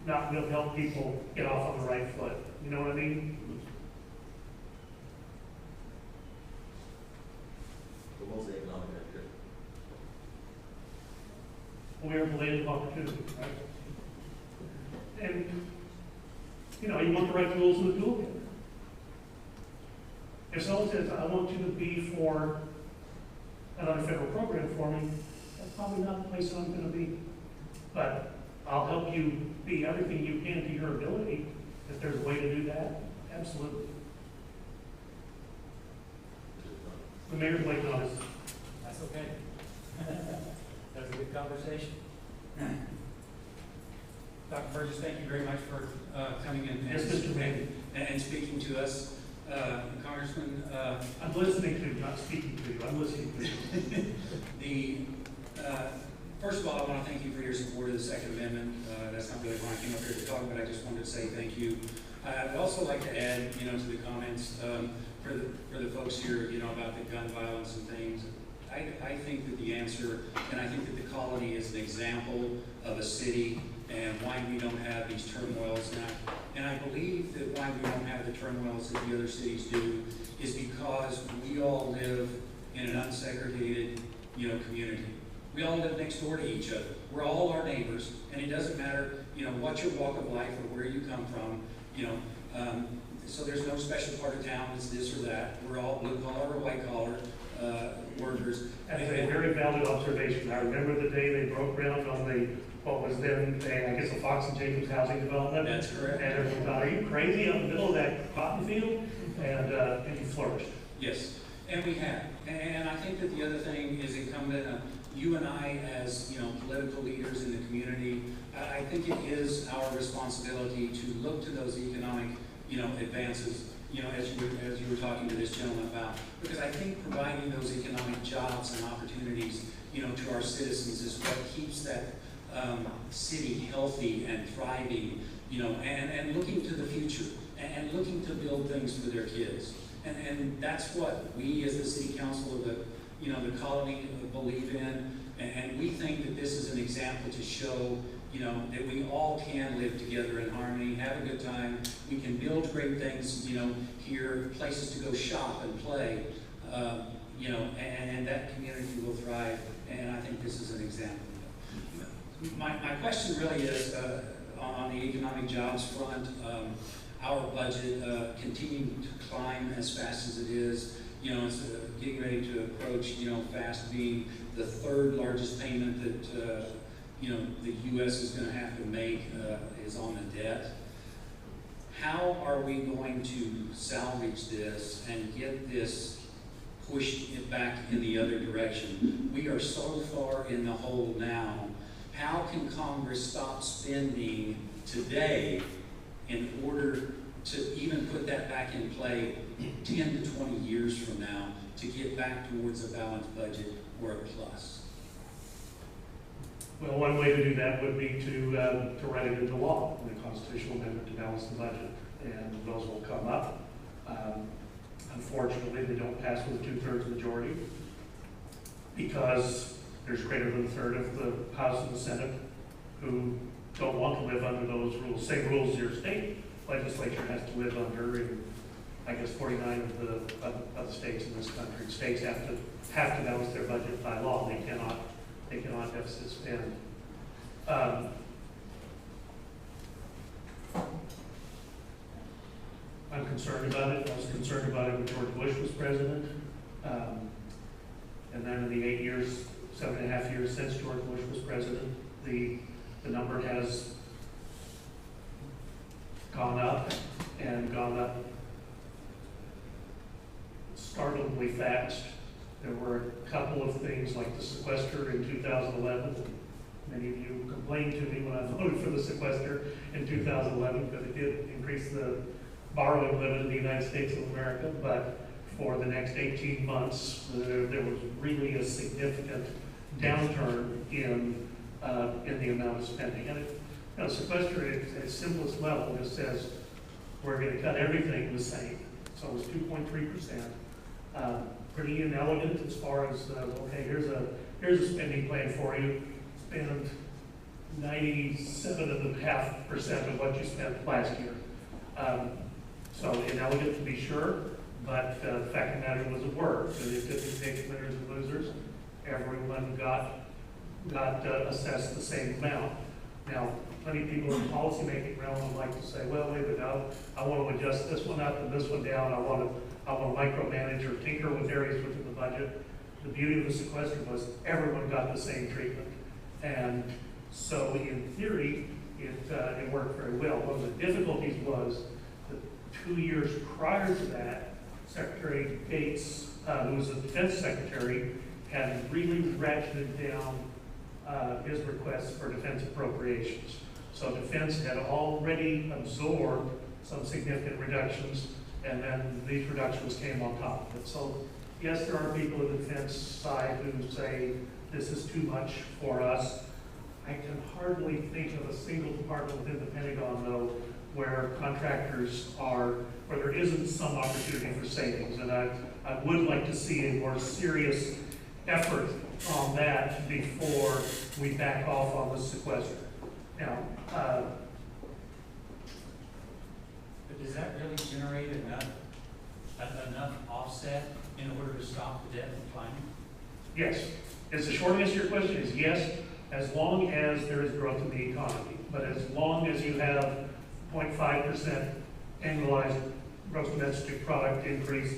not we'll help people get off on the right foot. You know what I mean? The most economic activity. We're in the land of opportunity, right? And, you want the right tools in the toolkit. If someone says, I want you to be for another federal program for me, that's probably not the place I'm going to be. But I'll help you be everything you can to your ability. If there's a way to do that, absolutely. The mayor's waiting on us. That's okay. That was a good conversation. Dr. Burgess, thank you very much for coming in Yes, Mr. Mayor. and speaking to us. Congressman, I'm listening to you, not speaking to you. I'm listening to you. First of all, I want to thank you for your support of the Second Amendment. That's not really why I came up here to talk, but I just wanted to say thank you. I'd also like to add, to the comments for the folks here, about the gun violence and things. I think that the answer, and I think that the Colony is an example of a city and why we don't have these turmoils now. And I believe that why we don't have the turmoils that the other cities do is because we all live in an unsegregated, community. We all live next door to each other. We're all our neighbors, and it doesn't matter, what your walk of life or where you come from, so there's no special part of town that's this or that. We're all blue collar or white collar. workers. That's a very valid observation. I remember the day they broke ground on what was then, I guess, the Fox and Jacobs housing development. That's correct. And everyone thought, are you crazy out in the middle of that cotton field? And he flourished. Yes, and we have. And I think that the other thing is incumbent on you and I as, political leaders in the community. I think it is our responsibility to look to those economic, advances, as you were talking to this gentleman about, because I think providing those economic jobs and opportunities, to our citizens is what keeps that city healthy and thriving, and looking to the future and looking to build things for their kids. And that's what we as the city council of the colony believe in. And we think that this is an example to show, that we all can live together in harmony, have a good time. We can build great things, here, places to go shop and play, and that community will thrive. And I think this is an example. My question really is on the economic jobs front. Our budget continuing to climb as fast as it is. It's getting ready to approach, fast being the third largest payment that, the U.S. is going to have to make is on the debt. How are we going to salvage this and get this pushed back in the other direction? We are so far in the hole now. How can Congress stop spending today in order to even put that back in play 10 to 20 years from now to get back towards a balanced budget or a plus? Well, one way to do that would be to write it into law, in the constitutional amendment to balance the budget, and those will come up. Unfortunately, they don't pass with a 2/3 majority because there's greater than a third of the House and the Senate who don't want to live under those rules, same rules your state legislature has to live under in, I guess, 49 of the states in this country. States have to balance their budget by law. They cannot deficit spend. I'm concerned about it. I was concerned about it when George Bush was president. And then in the 7.5 years since George Bush was president, the number has gone up and gone up startlingly fast. There were a couple of things like the sequester in 2011. Many of you complained to me when I voted for the sequester in 2011 because it did increase the borrowing limit in the United States of America. But for the next 18 months, there was really a significant downturn in the amount of spending. And sequester at its simplest level just says we're going to cut everything the same. So it was 2.3%. Pretty inelegant as far as okay, here's a spending plan for you. Spend 97.5% of what you spent last year. So inelegant to be sure, but the fact of the matter was it worked. And it didn't take winners and losers. Everyone got assessed the same amount. Now, plenty of people in the policymaking realm would like to say, well, wait a minute, I want to adjust this one up and this one down. I want to micromanage or tinker with areas within the budget. The beauty of the sequester was everyone got the same treatment. And so in theory, it worked very well. One of the difficulties was that 2 years prior to that, Secretary Gates, who was the defense secretary, had really ratcheted down his requests for defense appropriations. So defense had already absorbed some significant reductions, and then these reductions came on top of it. So yes, there are people in the defense side who say this is too much for us. I can hardly think of a single department within the Pentagon, though, where contractors are, where there isn't some opportunity for savings. And I would like to see a more serious effort on that before we back off on the sequester. Now, but does that really generate enough offset in order to stop the debt from climbing? yes. It's the short answer to your question is yes, as long as there is growth in the economy. But as long as you have 0.5% annualized gross domestic product increase,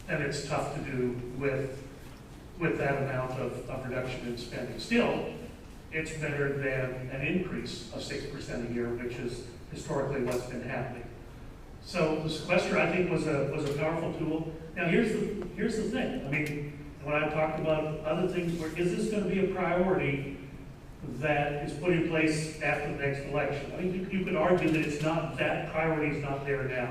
then it's tough to do with with that amount of reduction in spending. Still, it's better than an increase of 6% a year, which is historically what's been happening. So the sequester, I think, was a powerful tool. Now, here's the thing. I mean, when I talked about other things, is this going to be a priority that is put in place after the next election? I mean, you could argue that it's not, that priority is not there now.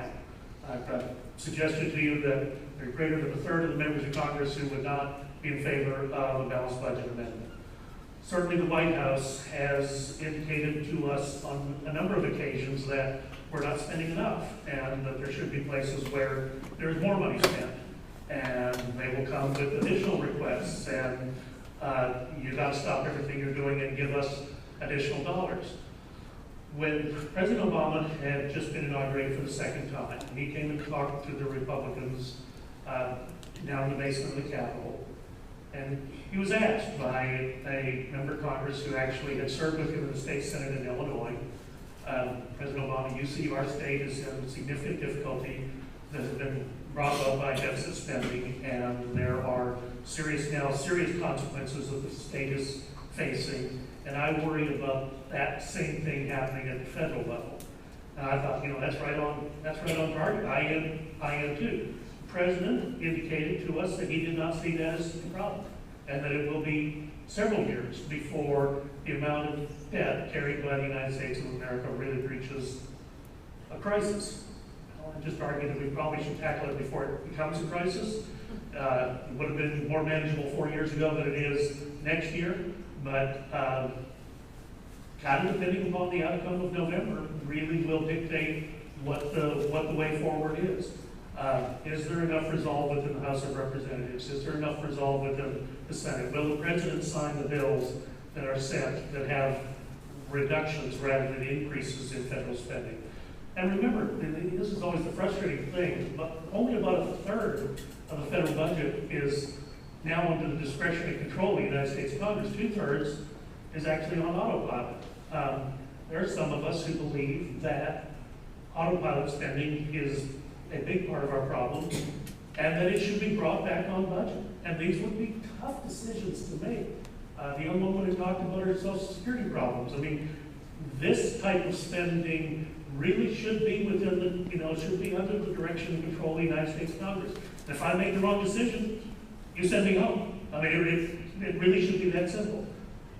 I've suggested to you that there are greater than a third of the members of Congress who would not be in favor of a balanced budget amendment. Certainly the White House has indicated to us on a number of occasions that we're not spending enough and that there should be places where there is more money spent. And they will come with additional requests and you got to stop everything you're doing and give us additional dollars. When President Obama had just been inaugurated for the second time, he came and talked to the Republicans down in the basement of the Capitol. And he was asked by a member of Congress who actually had served with him in the state Senate in Illinois, President Obama, you see our state is in significant difficulty that has been brought about by deficit spending, and there are serious consequences that the state is facing, and I worry about that same thing happening at the federal level. And I thought, that's right on target. I am too. The President indicated to us that he did not see that as a problem, and that it will be several years before the amount of debt carried by the United States of America really reaches a crisis. I just argued that we probably should tackle it before it becomes a crisis. It would have been more manageable 4 years ago than it is next year, but kind of depending upon the outcome of November really will dictate what the way forward is. Is there enough resolve within the House of Representatives? Is there enough resolve within the Senate? Will the President sign the bills that are sent that have reductions rather than increases in federal spending? And remember, this is always the frustrating thing, but only about a third of the federal budget is now under the discretion and control of the United States Congress. 2/3 is actually on autopilot. There are some of us who believe that autopilot spending is a big part of our problem and that it should be brought back on budget. And these would be tough decisions to make. The young woman who talked about her Social Security problems. I mean, this type of spending really should be within the, should be under the direction and control of the United States Congress. And if I make the wrong decision, you send me home. I mean, it really should be that simple.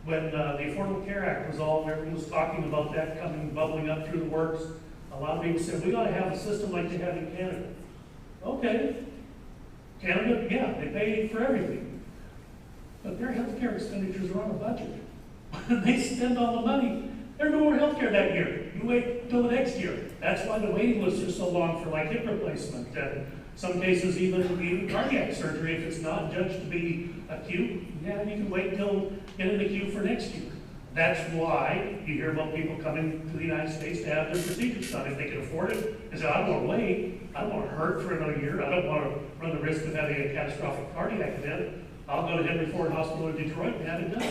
When the Affordable Care Act was all, everyone was talking about that bubbling up through the works. A lot of people said, we ought to have a system like they have in Canada. Okay. Canada, yeah, they pay for everything. But their health care expenditures are on a budget. When they spend all the money, there's no more health care that year. You wait until the next year. That's why the waiting lists are so long for like hip replacement and some cases even cardiac surgery. If it's not judged to be acute, yeah, you can wait until get in the queue for next year. That's why you hear about people coming to the United States to have their procedures done. If they can afford it, they say, I don't want to wait. I don't want to hurt for another year. I don't want to run the risk of having a catastrophic cardiac event. I'll go to Henry Ford Hospital in Detroit and have it done.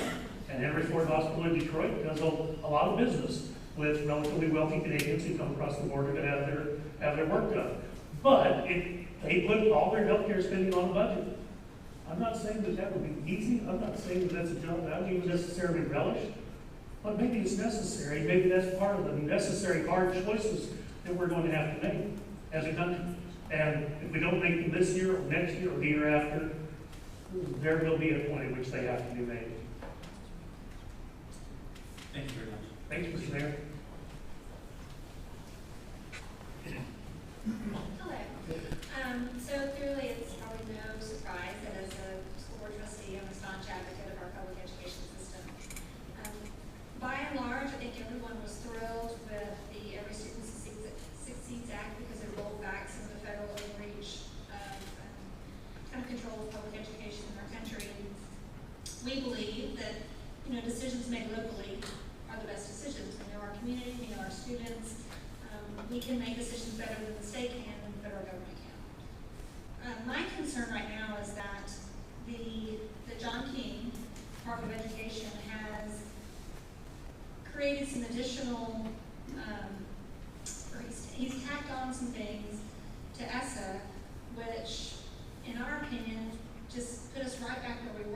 And Henry Ford Hospital in Detroit does a lot of business with relatively wealthy Canadians who come across the border to have their work done. But they put all their healthcare spending on a budget. I'm not saying that would be easy. I'm not saying that that's a job that I don't even necessarily relish. But maybe it's necessary. Maybe that's part of the necessary hard choices that we're going to have to make as a country. And if we don't make them this year or next year or the year after, there will be a point at which they have to be made. Thank you very much. Thank you, Mr. Mayor. Hello. So clearly it's probably no surprise that as a school board trustee, I'm a staunch advocate of our public education system. By and large, I think everyone was thrilled with the Every Student Succeeds Act because it rolled back some of the federal overreach of kind of control of public education in our country. We believe that decisions made locally are the best decisions. We know our community, we know our students. We can make decisions better than the state can and the federal government can. My concern right now is that the John King Department of Education has created some additional, or he's tacked on some things to ESSA, which, in our opinion, just put us right back where we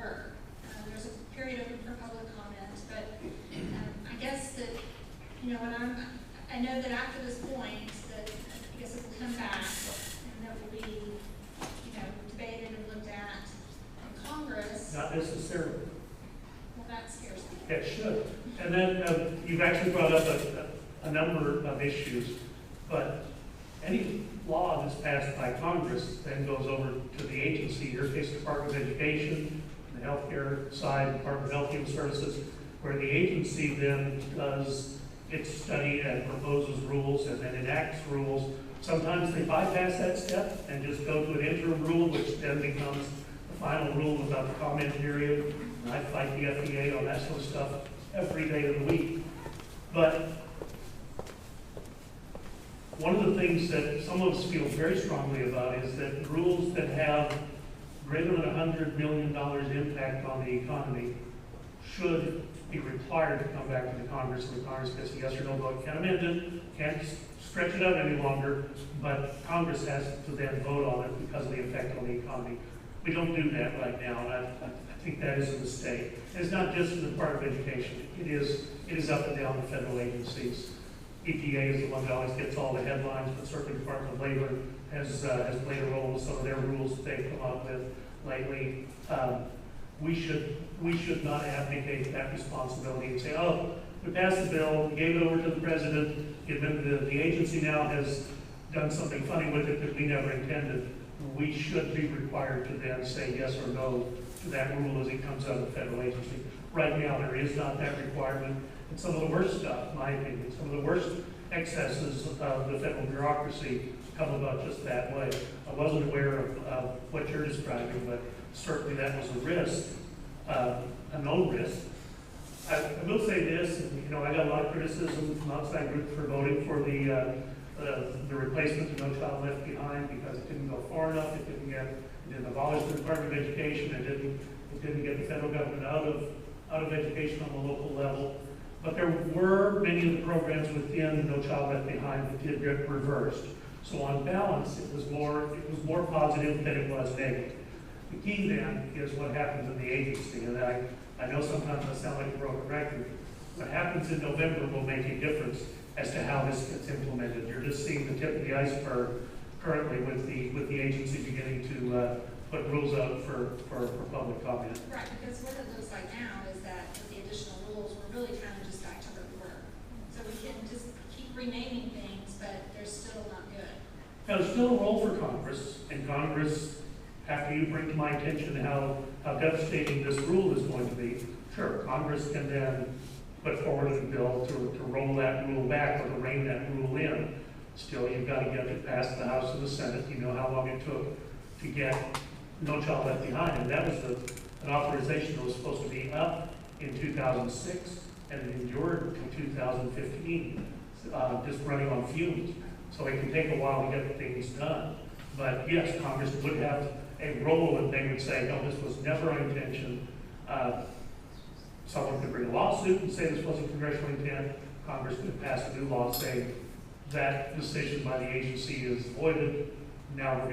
you know, I know that after this point, that I guess it will come back, and that will be, you know, debated and looked at in Congress. Not necessarily. Well, that scares me. It should. And then you've actually brought up a number of issues, but any law that's passed by Congress then goes over to the agency, in your case, Department of Education, the healthcare side, Department of Health and Human Services, where the agency then does its study and proposes rules and then enacts rules. Sometimes they bypass that step and just go to an interim rule, which then becomes the final rule without the comment period. And I fight the FDA on that sort of stuff every day of the week. But one of the things that some of us feel very strongly about is that rules that have greater than $100 million impact on the economy should be required to come back to the Congress, and the Congress gets a yes or no vote. Can't amend it, can't stretch it out any longer, but Congress has to then vote on it because of the effect on the economy. We don't do that right now, and I think that is a mistake. And it's not just in the Department of Education. It is up and down the federal agencies. EPA is the one that always gets all the headlines, but certainly Department of Labor has played a role in some of their rules that they've come up with lately. We should not abdicate that responsibility and say, oh, we passed the bill, we gave it over to the president, the agency now has done something funny with it that we never intended. We should be required to then say yes or no to that rule as it comes out of the federal agency. Right now, there is not that requirement. And some of the worst stuff, in my opinion, some of the worst excesses of the federal bureaucracy come about just that way. I wasn't aware of what you're describing, but certainly that was a risk, a known risk. I will say this, and, you know, I got a lot of criticism from outside groups for voting for the replacement to No Child Left Behind because it didn't go far enough. It didn't abolish the Department of Education. It didn't get the federal government out of education on the local level. But there were many of the programs within No Child Left Behind that did get reversed. So on balance, it was more positive than it was negative. The key then is what happens in the agency, and I know sometimes I sound like a broken record. What happens in November will make a difference as to how this gets implemented. You're just seeing the tip of the iceberg currently with the agency beginning to put rules out for public comment. Right, because what it looks like now is that with the additional rules, we're really kind of just back to where we were. So we can just keep renaming things, but they're still not good. Now, there's still a role for Congress, and Congress, after you bring to my attention how devastating this rule is going to be, sure, Congress can then put forward a bill to roll that rule back or to rein that rule in. Still, you've got to get it past the House and the Senate. You know how long it took to get No Child Left Behind, and that was an authorization that was supposed to be up in 2006 and it endured until 2015, just running on fumes. So it can take a while to get things done. But yes, Congress would have a role, and they would say, no, this was never our intention. Someone could bring a lawsuit and say this wasn't congressional intent. Congress could pass a new law saying that decision by the agency is voided. Now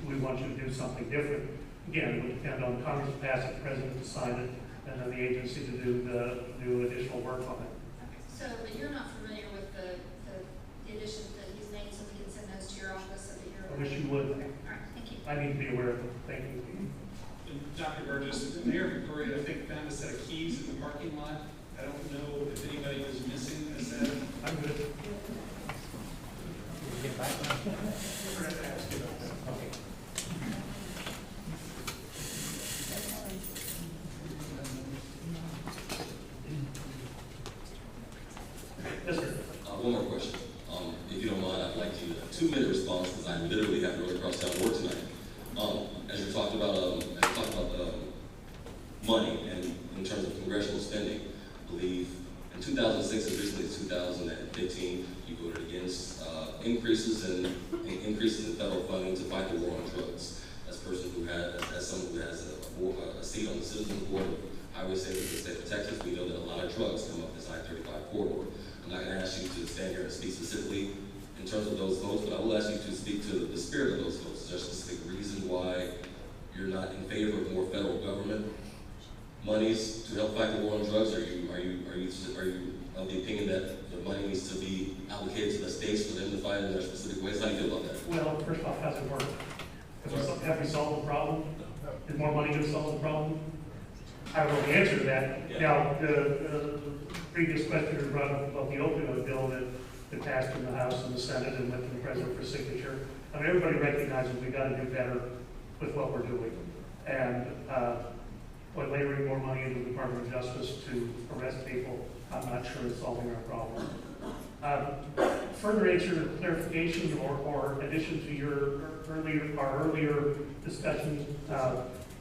we want you to do something different. Again, it would depend on Congress to pass it, the president to sign it, and then the agency to do additional work on it. Okay. So, but you're not familiar with the additions that he's made, so we can send those to your office so that you're. I wish you would. Okay. All right, thank you. I need to be aware of them. Thank you. And Dr. Burgess, Mayor Victoria, I think, found a set of keys in the parking lot. I don't know if anybody was missing a set. I'm good. Get back on. We're going to ask you about that. Okay. Yes, sir. One more question. If you don't mind, I'd like you to 2-minute response because I literally have to run across town to work tonight. As you talked about, money and in terms of congressional spending, I believe in 2006 and recently 2015, you voted against increases in federal funding to fight the war on drugs. As someone who has a seat on the Citizens Board of Highway Safety in the state of Texas, we know that a lot of drugs come up this I-35 corridor. I'm not going to ask you to stand here and speak specifically in terms of those votes, but I will ask you to speak to the spirit of those votes. Is there a specific reason why you're not in favor of more federal government monies to help fight the war on drugs? Are you of the opinion that the money needs to be allocated to the states for them to fight in their specific ways? How do you feel about that? Well, first off, how's it work? Have we solved the problem? Is more money going to solve the problem? I don't know the answer to that. Yeah. Now, the previous questioner brought up about the opioid bill that passed in the House and the Senate and went to the President for signature. I mean, everybody recognizes we got to do better with what we're doing. And when layering more money into the Department of Justice to arrest people, I'm not sure it's solving our problem. Further answer, clarification, or addition to our earlier discussion,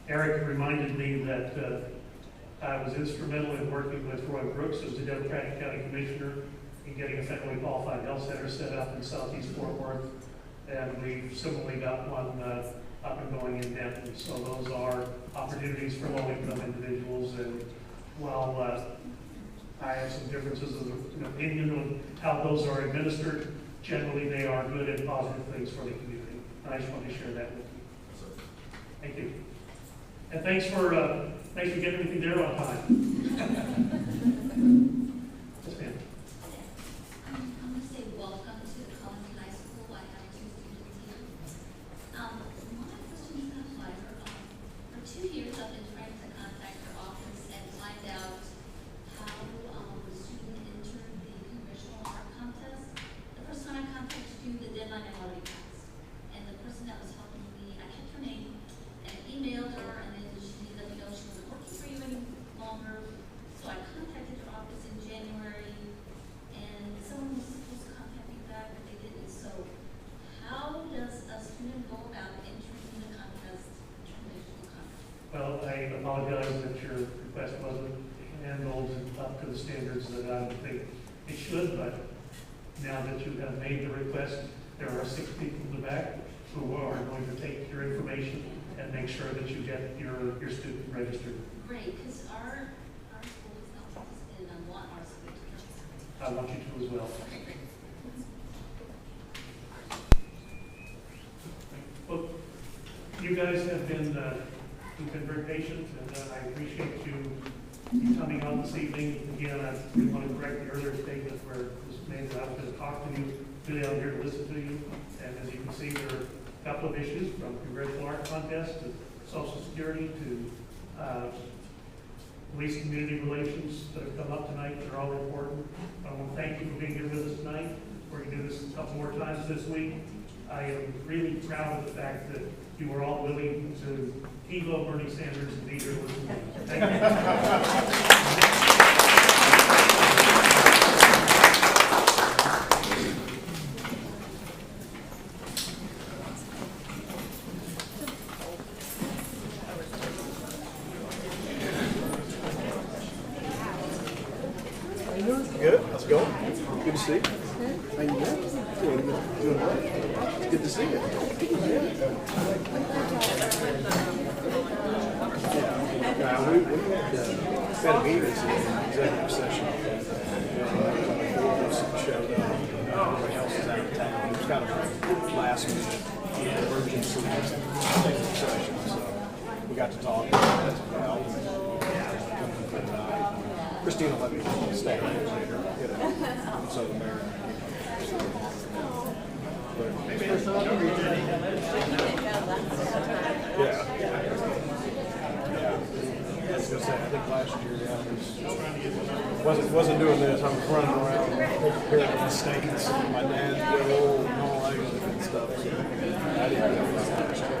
Eric reminded me that I was instrumental in working with Roy Brooks, who's the Democratic County Commissioner, in getting a federally qualified health center set up in Southeast Fort Worth. And we've similarly got one up and going in Denton. So those are opportunities for low-income individuals. And while I have some differences of opinion on how those are administered, generally they are good and positive things for the community. And I just want to share that with you. Thank you. And thanks for getting everything there on time. Yes, ma'am. I'm going to say welcome to the Collins High School. I have 2 students here. My question is kind of lighter. For 2 years, I've been trying to contact your office and find out how the student entered the congressional art contest. The first time I contacted you, the deadline had already passed. And the person that was helping me, I kept her name and emailed her, and then she let me know she wasn't working for you any longer. So I contacted your office in January, and someone was supposed to contact me back, but they didn't. So how does a student go about entering the contest, traditional contest? Well, I apologize that your request wasn't handled up to the standards that I would think it should, but now that you have made the request, there are 6 people in the back who are going to take your information and make sure that you get your student registered. Great, because our school is not interested, and I want our school to participate. I want you to as well. Okay, great. Well, you guys have been, you've been very patient, and I appreciate you coming on this evening. Again, I really want to correct the earlier statement where it was made that I was going to talk to you. Really, I'm here to listen to you. And as you can see, there are a couple of issues from congressional art contest to Social Security to police community relations that have come up tonight. They're all important. I want to thank you for being here with us tonight. We're going to do this a couple more times this week. I am really proud of the fact that you were all willing to heave-o Bernie Sanders and be here with us. Thank you. Good. How's it going? Good to see you. How you doing? Doing well. Good to see you. Yeah, we had a meeting in executive session. Showed up. Everybody else is out of town. It was kind of a last minute emergency executive session, so we got to talk. Christina let me stay later, so the mayor. Yeah. I was gonna say, I think last year, wasn't doing this. I was running around taking care of the estates and my dad's will and all that good stuff. So I didn't do that last year.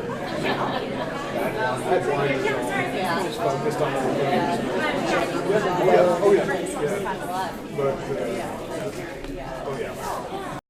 I had blinders on. Just focused on other things. Yeah. Oh yeah. Yeah. But